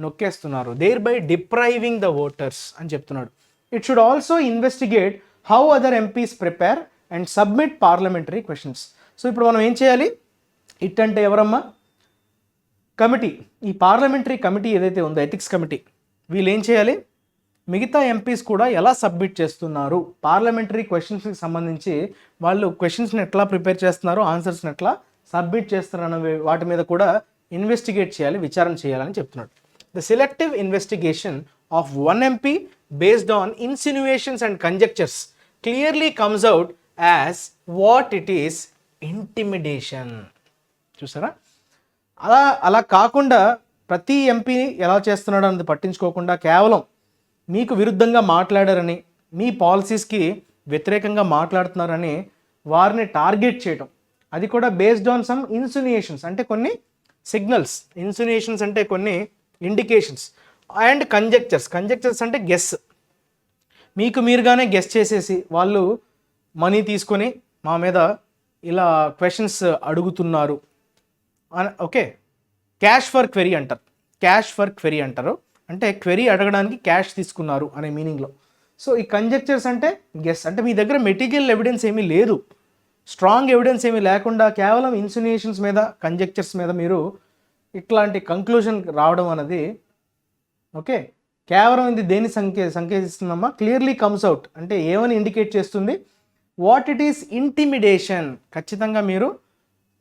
నొక్కేస్తున్నారు. There by depriving the voters అని చెప్తున్నాడు. It should also investigate how other MPs prepare and submit parliamentary questions. So ఇప్పుడు మనం ఏం చేయాలి, ఇట్ అంటే ఎవరమ్మా, కమిటీ, ఈ పార్లమెంటరీ కమిటీ ఏదైతే ఉందో ఎథిక్స్ కమిటీ, వీళ్ళు ఏం చేయాలి, మిగతా ఎంపీస్ కూడా ఎలా సబ్మిట్ చేస్తున్నారు, పార్లమెంటరీ క్వశ్చన్స్కి సంబంధించి వాళ్ళు క్వశ్చన్స్ని ఎట్లా ప్రిపేర్ చేస్తున్నారు, ఆన్సర్స్ని ఎట్లా సబ్మిట్ చేస్తున్నారు అనే వాటి మీద కూడా ఇన్వెస్టిగేట్ చేయాలి, విచారణ చేయాలని చెప్తున్నాడు. The selective investigation of one MP based on insinuations and conjectures clearly comes out as what it is, intimidation. చూసారా, అలా కాకుండా ప్రతి ఎంపీ ఎలా చేస్తున్నాడో అన్నది పట్టించుకోకుండా కేవలం మీకు విరుద్ధంగా మాట్లాడారని, మీ పాలసీస్కి వ్యతిరేకంగా మాట్లాడుతున్నారని వారిని టార్గెట్ చేయడం, అది కూడా బేస్డ్ ఆన్ సమ్ ఇన్సిన్యుయేషన్స్, అంటే కొన్ని సిగ్నల్స్, ఇన్సిన్యుయేషన్స్ అంటే కొన్ని ఇండికేషన్స్, అండ్ కంజెక్చర్స్ అంటే గెస్, మీకు మీరుగానే గెస్ చేసేసి వాళ్ళు మనీ తీసుకొని మా మీద ఇలా క్వశ్చన్స్ అడుగుతున్నారు ఓకే, క్యాష్ ఫర్ క్వెరీ అంటారు. క్యాష్ ఫర్ క్వెరీ అంటారు, అంటే క్వెరీ అడగడానికి క్యాష్ తీసుకున్నారు అనే మీనింగ్లో. సో ఈ కంజెక్చర్స్ అంటే గెస్, అంటే మీ దగ్గర మెటీరియల్ ఎవిడెన్స్ ఏమీ లేదు, స్ట్రాంగ్ ఎవిడెన్స్ ఏమీ లేకుండా కేవలం ఇన్సినియేషన్స్ మీద, కంజెక్చర్స్ మీద మీరు ఇట్లాంటి కంక్లూజన్ రావడం అనేది ఓకే, కేవలం ఇది దేని సంకేతిస్తుందమ్మా, క్లియర్లీ కమ్స్ అవుట్ అంటే ఏమని ఇండికేట్ చేస్తుంది, వాట్ ఇట్ ఈస్ ఇంటిమిడేషన్, ఖచ్చితంగా మీరు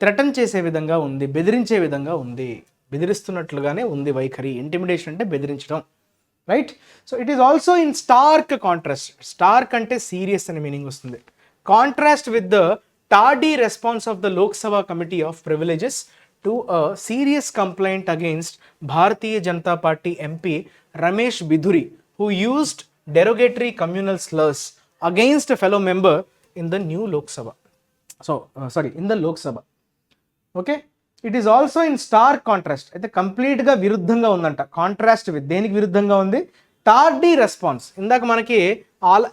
థ్రెటన్ చేసే విధంగా ఉంది, బెదిరించే విధంగా ఉంది, బెదిరిస్తున్నట్లుగానే ఉంది వైఖరి. ఇంటిమిడేషన్ అంటే బెదిరించడం, right. So it is also in stark contrast, stark అంటే సీరియస్ అనే మీనింగ్ వస్తుంది, contrast with the tardy response of the Lok Sabha committee of privileges to a serious complaint against Bharatiya Janata party MP Ramesh Bidhuri who used derogatory communal slurs against a fellow member in the new Lok Sabha. In the Lok Sabha. Okay, it is also in stark contrast. అయితే కంప్లీట్గా విరుద్ధంగా ఉందంట. కాంట్రాస్ట్ విత్ దేనికి విరుద్ధంగా ఉంది, టార్డీ రెస్పాన్స్. ఇందాక మనకి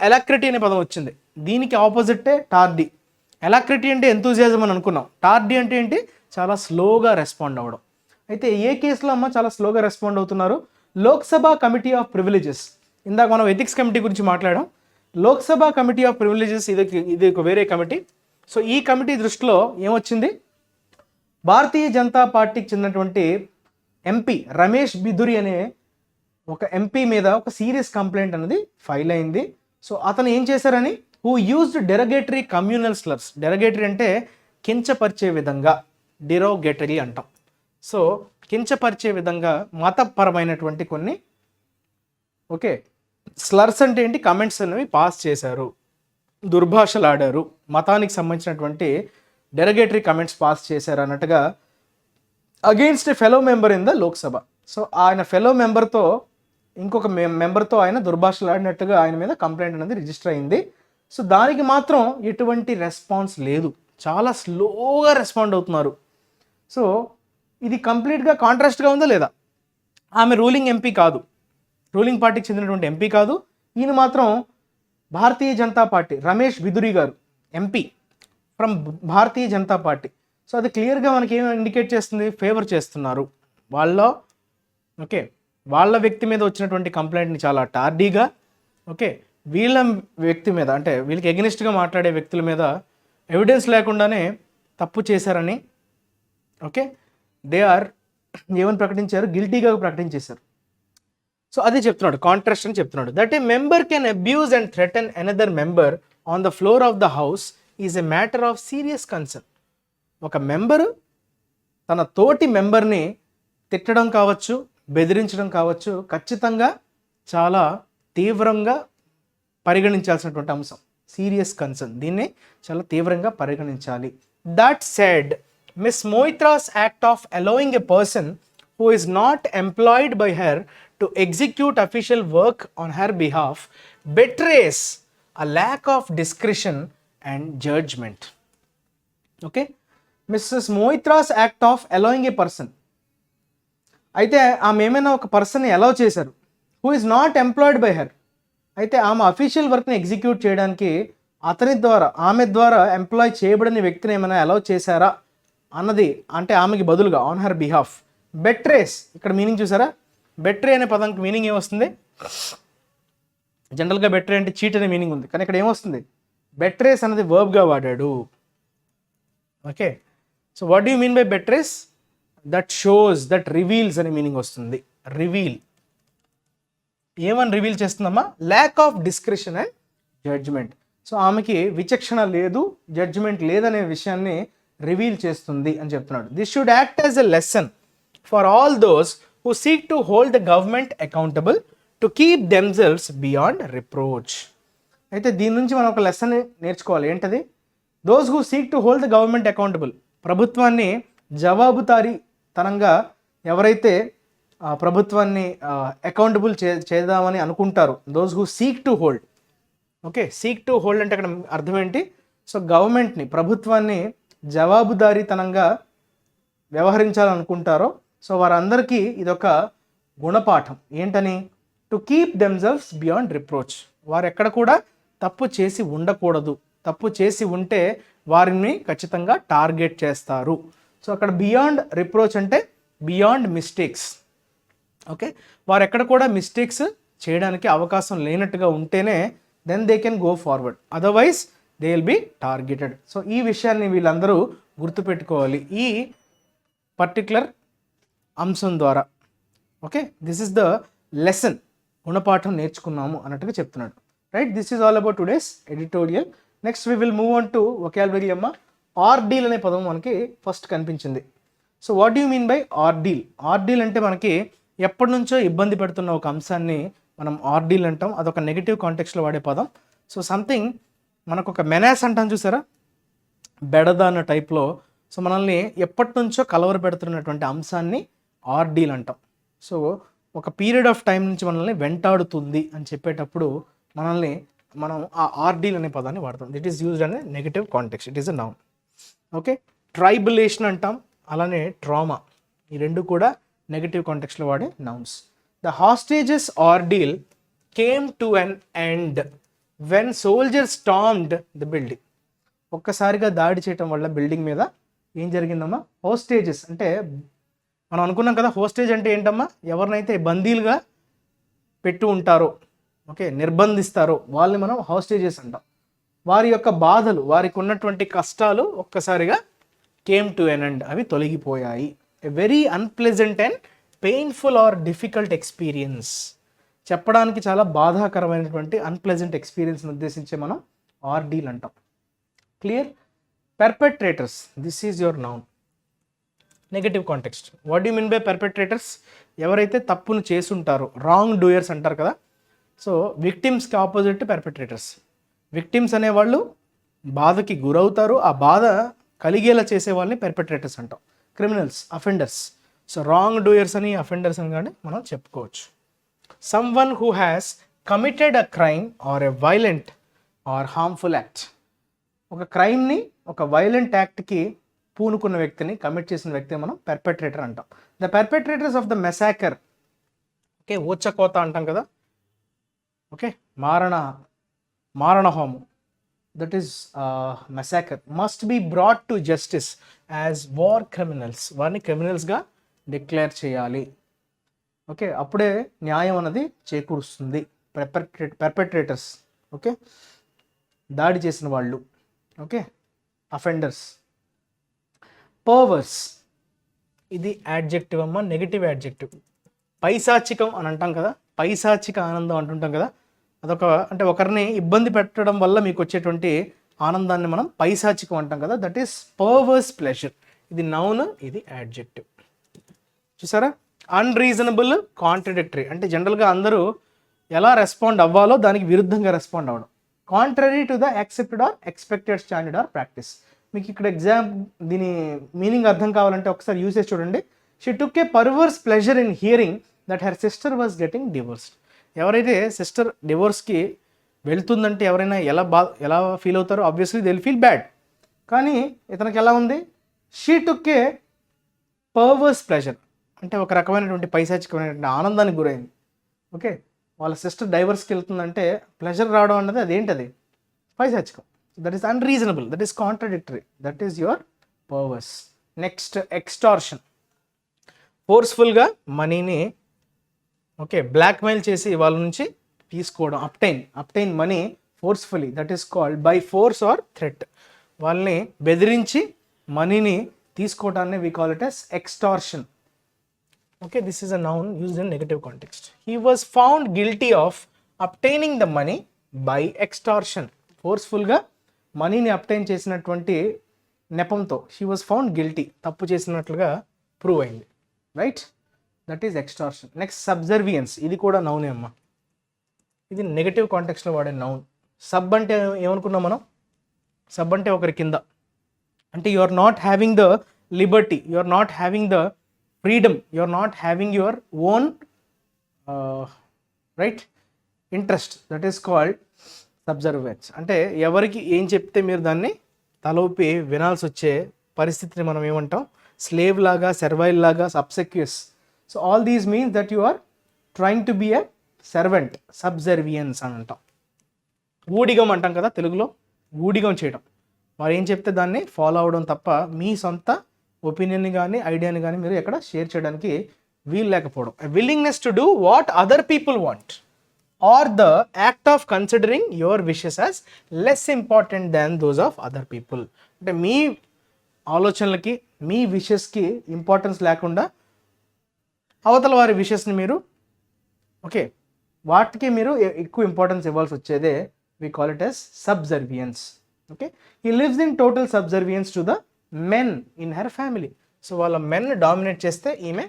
ఎలాక్రిటీ అనే పదం వచ్చింది, దీనికి ఆపోజిటే టార్డీ. ఎలాక్రిటీ అంటే ఎంతూజియాజం అని అనుకున్నాం, టార్డీ అంటే ఏంటి, చాలా స్లోగా రెస్పాండ్ అవ్వడం. అయితే ఏ కేసులో అమ్మ చాలా స్లోగా రెస్పాండ్ అవుతున్నారు, లోక్సభ కమిటీ ఆఫ్ ప్రివిలేజెస్. ఇందాక మనం ఎథిక్స్ కమిటీ గురించి మాట్లాడాం, లోక్సభ కమిటీ ఆఫ్ ప్రివిలేజెస్ ఇది ఒక వేరే కమిటీ. సో ఈ కమిటీ దృష్టిలో ఏమొచ్చింది, భారతీయ జనతా పార్టీకి చెందినటువంటి ఎంపీ రమేష్ బిధురి అనే ఒక ఎంపీ మీద ఒక సీరియస్ కంప్లైంట్ అనేది ఫైల్ అయింది. సో అతను ఏం చేశారని, who used derogatory communal slurs. Derogatory అంటే కించపరిచే విధంగా, డిరోగేటరీ అంటాం. సో కించపరిచే విధంగా మతపరమైనటువంటి కొన్ని ఓకే, స్లర్స్ అంటే ఏంటి, కమెంట్స్ అనేవి పాస్ చేశారు, దుర్భాషలాడారు, మతానికి సంబంధించినటువంటి డెరగేటరీ కమెంట్స్ పాస్ చేశారు అన్నట్టుగా against a fellow member in the Lok Sabha. So ఆయన ఫెలో మెంబర్తో, ఇంకొక మెంబర్తో ఆయన దుర్భాషలాడినట్టుగా ఆయన మీద కంప్లైంట్ అనేది రిజిస్టర్ అయింది. సో దానికి మాత్రం ఎటువంటి రెస్పాన్స్ లేదు, చాలా స్లోగా రెస్పాండ్ అవుతున్నారు. సో ఇది కంప్లీట్గా కాంట్రాస్ట్గా ఉందా లేదా, ఆమె రూలింగ్ ఎంపీ కాదు, రూలింగ్ పార్టీకి చెందినటువంటి ఎంపీ కాదు, ఈయన మాత్రం భారతీయ జనతా పార్టీ, రమేష్ బిధురి గారు MP from Bharatiya Janata party. So అది క్లియర్గా మనకి ఏం ఇండికేట్ చేస్తుంది, ఫేవర్ చేస్తున్నారు ఓకే, వాళ్ళ వ్యక్తి మీద వచ్చినటువంటి కంప్లైంట్ని చాలా టార్డీగా ఓకే, వీళ్ళ వ్యక్తి మీద అంటే వీళ్ళకి ఎగనిస్ట్గా మాట్లాడే వ్యక్తుల మీద ఎవిడెన్స్ లేకుండానే తప్పు చేశారని ఓకే, దే ఆర్ ఏమని ప్రకటించారు, గిల్టీగా ప్రకటించేశారు. సో అదే చెప్తున్నాడు, కాంట్రాస్ట్ అని చెప్తున్నాడు. That a member can abuse and threaten another member on the floor of the house is a matter of serious concern. ఒక మెంబరు తన తోటి మెంబర్ని తిట్టడం కావచ్చు, బెదిరించడం కావచ్చు, ఖచ్చితంగా చాలా తీవ్రంగా పరిగణించాల్సినటువంటి అంశం, సీరియస్ కన్సర్న్, దీన్ని చాలా తీవ్రంగా పరిగణించాలి. That said, Miss Moitra's act of allowing a person who is not employed by her to execute official work on her behalf betrays a lack of discretion and judgment. Okay, Mrs. Moitra's act of allowing a person, అయితే ఆమె ఏమైనా ఒక పర్సన్ని అలౌ చేశారు, who is not employed by her, అయితే ఆమె అఫీషియల్ వర్క్ని ఎగ్జిక్యూట్ చేయడానికి అతని ద్వారా, ఆమె ద్వారా ఎంప్లాయ్ చేయబడిన వ్యక్తిని ఏమైనా అలౌ చేశారా అన్నది, అంటే ఆమెకి బదులుగా ఆన్ హర్ బిహాఫ్. బెట్రేస్, ఇక్కడ మీనింగ్ చూసారా, బెట్రే అనే పదానికి మీనింగ్ ఏమొస్తుంది, జనరల్గా బెట్రే అంటే చీట్ అనే మీనింగ్ ఉంది, కానీ ఇక్కడ ఏమొస్తుంది, బెట్రేస్ అనేది వర్బ్గా వాడాడు. Okay, so what do you mean by betrays, that shows, that reveals అనే మీనింగ్ వస్తుంది. రివీల్, ఏమని రివీల్ చేస్తుందమ్మా, lack of discretion and judgement. So ఆమెకి విచక్షణ లేదు, జడ్జ్మెంట్ లేదనే విషయాన్ని రివీల్ చేస్తుంది అని చెప్తున్నాడు. This should act as a lesson for all those who seek to hold the government accountable to keep themselves beyond reproach. అయితే దీని నుంచి మనం ఒక లెసన్ నేర్చుకోవాలి, ఏంటది, those who seek to hold the government accountable, ప్రభుత్వాన్ని జవాబుదారీతనంగా ఎవరైతే ప్రభుత్వాన్ని అకౌంటబుల్ చేద్దామని అనుకుంటారు, those who seek to hold. Okay, seek to hold అంటే అక్కడ అర్థం ఏంటి, సో గవర్నమెంట్ని, ప్రభుత్వాన్ని జవాబుదారీతనంగా వ్యవహరించాలనుకుంటారో సో వారందరికీ ఇదొక గుణపాఠం. ఏంటని, to keep themselves beyond reproach, వారు ఎక్కడ కూడా తప్పు చేసి ఉండకూడదు తప్పు చేసి ఉంటే వారిని ఖచ్చితంగా టార్గెట్ చేస్తారు. సో అక్కడ బియాండ్ రిప్రోచ్ అంటే బియాండ్ మిస్టేక్స్. ఓకే, వారు ఎక్కడ కూడా మిస్టేక్స్ చేయడానికి అవకాశం లేనట్టుగా ఉంటేనే then they can go forward, otherwise they will be targeted. So ఈ విషయాన్ని వీళ్ళందరూ గుర్తుపెట్టుకోవాలి ఈ పర్టికులర్ అంశం ద్వారా. Okay, this is the lesson, గుణపాఠం నేర్చుకున్నాము అన్నట్టుగా చెప్తున్నాడు. Right, this is all about today's editorial. Next we will move on to vocabulary. అమ్మ, ఆర్డీల్ అనే పదం మనకి ఫస్ట్ కనిపించింది. So what you mean by ordeal? Ordeal అంటే మనకి ఎప్పటి నుంచో ఇబ్బంది పెడుతున్న ఒక అంశాన్ని మనం ఆర్డీల్ అంటాం. అదొక నెగిటివ్ కాంటెక్స్లో వాడే పదం. సో సంథింగ్ మనకు ఒక మెనాస్ అంటాం చూసారా, బెడద అన్న టైప్లో. సో మనల్ని ఎప్పటి నుంచో కలవర పెడుతున్నటువంటి అంశాన్ని ఆర్డీల్ అంటాం. సో ఒక పీరియడ్ ఆఫ్ టైం నుంచి మనల్ని వెంటాడుతుంది అని చెప్పేటప్పుడు మనం ఆ ఆర్డీల్ అనే పదాన్ని వాడతాం. ఇట్ ఈస్ యూజ్డ్ అనే negative context, it is a noun. Okay, tribulation అంటాం, అలానే ట్రామా, ఈ రెండు కూడా నెగిటివ్ కాంటెక్స్ట్లో వాడే nouns. The hostages ordeal came to an end when soldiers stormed the building. ఒక్కసారిగా దాడి చేయటం వల్ల బిల్డింగ్ మీద ఏం జరిగిందమ్మా? హోస్టేజెస్ అంటే మనం అనుకున్నాం కదా, హోస్టేజ్ అంటే ఏంటమ్మా? ఎవరినైతే బందీలుగా పెట్టు ఉంటారో, ఓకే, నిర్బంధిస్తారో వాళ్ళని మనం హోస్టేజెస్ అంటాం. వారి యొక్క బాధలు, వారికి ఉన్నటువంటి కష్టాలు ఒక్కసారిగా కేమ్ టు ఎన్ ఎండ్, అవి తొలగిపోయాయి. A very unpleasant and painful or difficult experience, చెప్పడానికి చాలా బాధాకరమైనటువంటి అన్ప్లెజెంట్ ఎక్స్పీరియన్స్ని ఉద్దేశించే మనం ఆర్డీల్ అంటాం. Clear? Perpetrators, this is your noun. Negative context. What you mean by perpetrators? ఎవరైతే తప్పును చేసుంటారో, రాంగ్ డూయర్స్ అంటారు కదా. సో విక్టిమ్స్కి ఆపోజిట్ పెర్పెట్రేటర్స్. విక్టిమ్స్ అనేవాళ్ళు బాధకి గురవుతారు, ఆ బాధ కలిగేలా చేసే వాళ్ళని పెర్పెట్రేటర్స్ అంటాం. Criminals, offenders. So wrongdoers అని, అఫెండర్స్ అని కానీ మనం చెప్పుకోవచ్చు. Someone who has committed a crime or a violent or harmful act. ఒక క్రైమ్ని, ఒక వైలెంట్ యాక్ట్కి పూనుకున్న వ్యక్తిని, కమిట్ చేసిన వ్యక్తిని మనం పెర్పెట్రేటర్ అంటాం. The perpetrators of the massacre, okay, ఊచకోత అంటాం కదా, ఓకే, మారణ హోమం, that is massacre, must be brought to justice as war criminals. వారిని క్రిమినల్స్గా డిక్లేర్ చేయాలి. ఓకే, అప్పుడే న్యాయం అన్నది చేకూరుస్తుంది. పెర్పెట్రేటర్స్, ఓకే, దాడి చేసిన వాళ్ళు, ఓకే, అఫెండర్స్. పర్వర్స్, ఇది యాడ్జెక్టివ్ అమ్మ, నెగిటివ్ యాడ్జెక్టివ్. పైశాచికం అని అంటాం కదా, పైశాచిక ఆనందం అంటుంటాం కదా, అదొక అంటే ఒకరిని ఇబ్బంది పెట్టడం వల్ల మీకు వచ్చేటువంటి ఆనందాన్ని మనం పైశాచికం అంటాం కదా, దట్ ఈస్ పర్వర్స్ ప్లెజర్. ఇది నౌన్, ఇది యాడ్జెక్టివ్. చూసారా? అన్రీజనబుల్, కాంట్రడిక్టరీ అంటే జనరల్గా అందరూ ఎలా రెస్పాండ్ అవ్వాలో దానికి విరుద్ధంగా రెస్పాండ్ అవ్వడం. Contrary to the accepted or expected standard or practice. మీకు ఇక్కడ దీని మీనింగ్ అర్థం కావాలంటే ఒకసారి యూసేజ్ చూడండి. She took a perverse pleasure in hearing that her sister was getting divorced. ఎవరైతే సిస్టర్ డివోర్స్కి వెళ్తుందంటే ఎవరైనా ఎలా ఫీల్ అవుతారో? Obviously they will feel bad. కానీ ఇతనికి ఎలా ఉంది? She took a perverse pleasure అంటే ఒక రకమైనటువంటి పైశాచికమైనటువంటి ఆనందానికి గురైంది. ఓకే, వాళ్ళ సిస్టర్ డైవర్స్కి వెళ్తుందంటే ప్లెజర్ రావడం అన్నది అదేంటది? పైశాచికం. That is unreasonable, that is contradictory, that is your perverse. Next, extortion. ఫోర్స్ఫుల్గా మనీని, ఓకే, బ్లాక్మెయిల్ చేసి వాళ్ళ నుంచి తీసుకోవడం. Obtain money forcefully, that is called by force or threat. వాళ్ళని బెదిరించి మనీని తీసుకోవడాన్ని we call it as extortion. Okay, this is a noun used in negative context. He was found guilty of obtaining the money by extortion. Forceful గా మనీని అప్టైన్ చేసినటువంటి నెపంతో he was found guilty, తప్పు చేసినట్లుగా ప్రూవ్ అయింది. Right, that is extortion. Next, subservience. ఇది కూడా నౌనే అమ్మా, ఇది నెగటివ్ కాంటెక్స్లో వాడే నౌన్. సబ్ అంటే ఏమనుకున్నాం మనం? సబ్ అంటే ఒకరి కింద, అంటే you are not having the liberty, you are not having the freedom, you are not having your own right interest, that is called subservience. అంటే ఎవరికి ఏం చెప్తే మీరు దాన్ని తలూపి వినాల్సి వచ్చే పరిస్థితిని మనం ఏమంటాం? స్లేవ్ లాగా, సర్వైల్ లాగా, obsequious. So all these means that you are trying to be a servant, subservience అని అంటాం. ఊడిగం అంటాం కదా తెలుగులో, ఊడిగం చేయడం, వారు ఏం చెప్తే దాన్ని ఫాలో అవడం తప్ప మీ సొంత ఒపీనియన్ని కానీ ఐడియాని కానీ మీరు ఎక్కడ షేర్ చేయడానికి వీలు లేకపోవడం. Willingness to do what other people want or the act of considering your wishes as less important than those of other people. అంటే మీ ఆలోచనలకి మీ విషెస్కి ఇంపార్టెన్స్ లేకుండా అవతల వారి విషెస్ని మీరు వాటికి మీరు ఎక్కువ ఇంపార్టెన్స్ ఇవ్వాల్సి వచ్చేదే we call it as subservience. Okay, he lives in total subservience to the men in her family. So వాళ్ళ men డామినేట్ చేస్తే ఈమె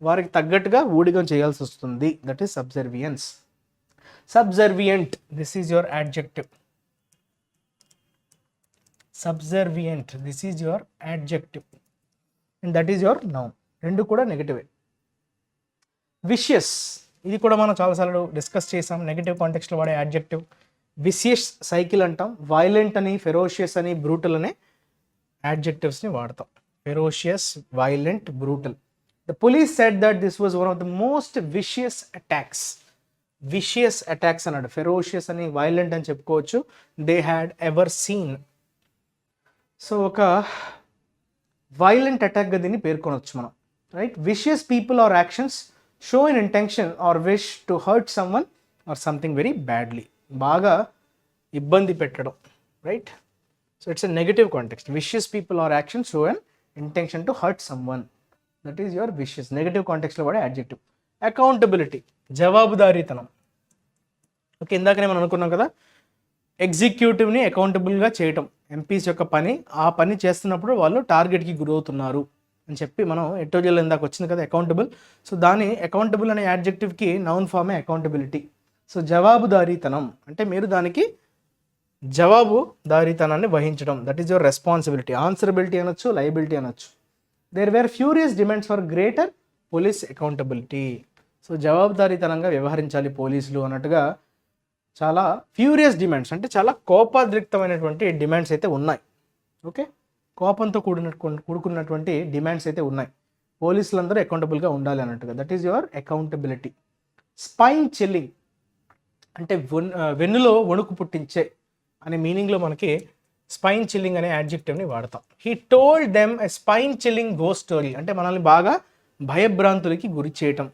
వారికి తగ్గట్టుగా ఊడిగం చేయాల్సి వస్తుంది. That is subservience. Subservient, this is your adjective. Subservient, this is your adjective and that is your noun. రెండు కూడా నెగటివే. విషియస్, ఇది కూడా మనం చాలాసార్లు డిస్కస్ చేసాం. నెగటివ్ కాంటెక్స్ట్లో వాడే యాడ్జెక్టివ్ విషియస్ సైకిల్ అంటాం. వైలెంట్ అని, ఫెరోషియస్ అని, బ్రూటల్ అనే యాడ్జెక్టివ్స్ని వాడతాం. Ferocious, violent, brutal. The police said that this was one of the most vicious attacks. Vicious attacks అన్నాడు. ఫెరోషియస్ అని, వైలెంట్ అని చెప్పుకోవచ్చు. They had ever seen. So ఒక వైలెంట్ అటాక్గా దీన్ని పేర్కొనవచ్చు మనం, right? Vicious people or actions show in intention or wish to hurt someone or something very badly. బాగా ఇబ్బంది పెట్టడం, right? So it's a negative context. Vicious people or actions show an intention to hurt someone. That is your vicious. Negative కాంటెక్స్ట్లో వాడే యాడ్జెక్టివ్. అకౌంటబిలిటీ, జవాబుదారీతనం. ఓకే, ఇందాకనే మనం అనుకున్నాం కదా, ఎగ్జిక్యూటివ్ని అకౌంటబుల్గా చేయటం ఎంపీస్ యొక్క పని. ఆ పని చేస్తున్నప్పుడు వాళ్ళు టార్గెట్కి గురవుతున్నారు అని చెప్పి మనం ఎడిటోరియల్ ఇందాక వచ్చింది కదా, అకౌంటబుల్. సో దాని అకౌంటబుల్ అనే యాడ్జెక్టివ్కి నౌన్ ఫామే అకౌంటబిలిటీ. సో జవాబుదారీతనం అంటే మీరు దానికి జవాబుదారీతనాన్ని వహించడం. That is your responsibility. Answerability అనొచ్చు, లయబిలిటీ అనొచ్చు. There were furious demands for greater police accountability. So జవాబుదారీతనంగా వ్యవహరించాలి పోలీసులు అన్నట్టుగా చాలా ఫ్యూరియస్ డిమాండ్స్, అంటే చాలా కోపాద్రిక్తమైనటువంటి డిమాండ్స్ అయితే ఉన్నాయి. ఓకే, కోపంతో కూడుకున్నటువంటి డిమాండ్స్ అయితే ఉన్నాయి. పోలీసులందరూ అకౌంటబుల్గా ఉండాలి అన్నట్టుగా. That is your accountability. Spine chilling అంటే వెన్నులో వణుకు పుట్టించే అనే మీనింగ్లో మనకి స్పైన్ చిల్లింగ్ అనే యాడ్జెక్టివ్ని వాడతాం. He told them a spine chilling ghost story అంటే మనల్ని బాగా భయభ్రాంతులకి గురి చేయటం.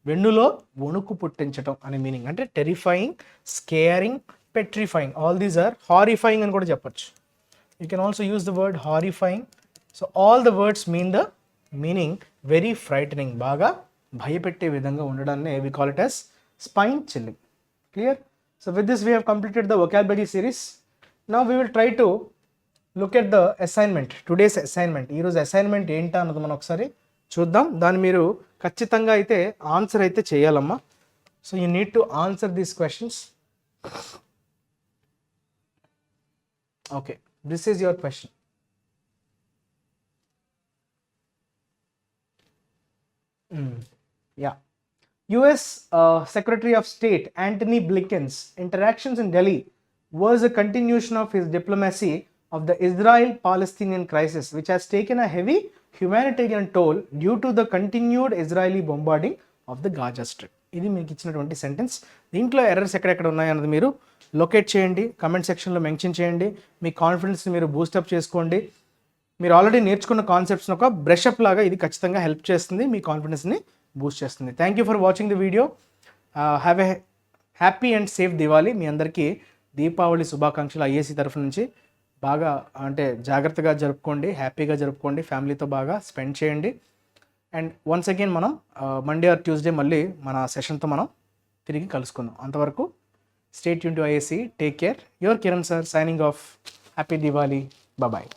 వెన్నులో వణుకు పుట్టించటం అనే మీనింగ్ అంటే terrifying, scaring, petrifying. All these are horrifying అని కూడా చెప్పచ్చు. You can also use the word horrifying. So all the words mean the meaning very frightening, బాగా భయపెట్టే విధంగా ఉండడాన్ని we call it as spine chilling. Clear? So with this we have completed the vocabulary series. Now we will try to look at the assignment. Today's assignment. ఈ రోజు అసైన్మెంట్ ఏంటా అన్నది మనం ఒకసారి చూద్దాం. దాన్ని మీరు ఖచ్చితంగా అయితే ఆన్సర్ అయితే చేయాలమ్మా. So you need to answer these questions. Okay, this is your question. Yeah. US Secretary of State Antony Blinken's interactions in Delhi was a continuation of his diplomacy of the Israel-Palestinian crisis, which has taken a heavy humanitarian toll due to the continued Israeli bombarding of the Gaza Strip. ఇది మీకు ఇచ్చినటువంటి సెంటెన్స్. దీంట్లో ఎర్రర్స్ ఎక్కడెక్కడ ఉన్నాయన్నది మీరు లొకేట్ చేయండి, కమెంట్ సెక్షన్లో మెన్షన్ చేయండి. మీ కాన్ఫిడెన్స్ని మీరు బూస్టప్ చేసుకోండి. మీరు ఆల్రెడీ నేర్చుకున్న కాన్సెప్ట్స్ని ఒక బ్రషప్ లాగా ఇది ఖచ్చితంగా హెల్ప్ చేస్తుంది, మీ కాన్ఫిడెన్స్ని బూస్ట్ చేస్తుంది. Thank you for watching the video. Have a happy and safe Diwali. మీ అందరికీ దీపావళి శుభాకాంక్షలు ఐఏసీ తరఫు నుంచి. బాగా అంటే జాగ్రత్తగా జరుపుకోండి, హ్యాపీగా జరుపుకోండి, ఫ్యామిలీతో బాగా స్పెండ్ చేయండి. అండ్ వన్స్ అగైన్ మనం మండే ఆర్ ట్యూస్డే మళ్ళీ మన సెషన్తో మనం తిరిగి కలుసుకుందాం. అంతవరకు stay tune to IAC. Take care. Your Kiran sir signing off. Happy Diwali. Bye.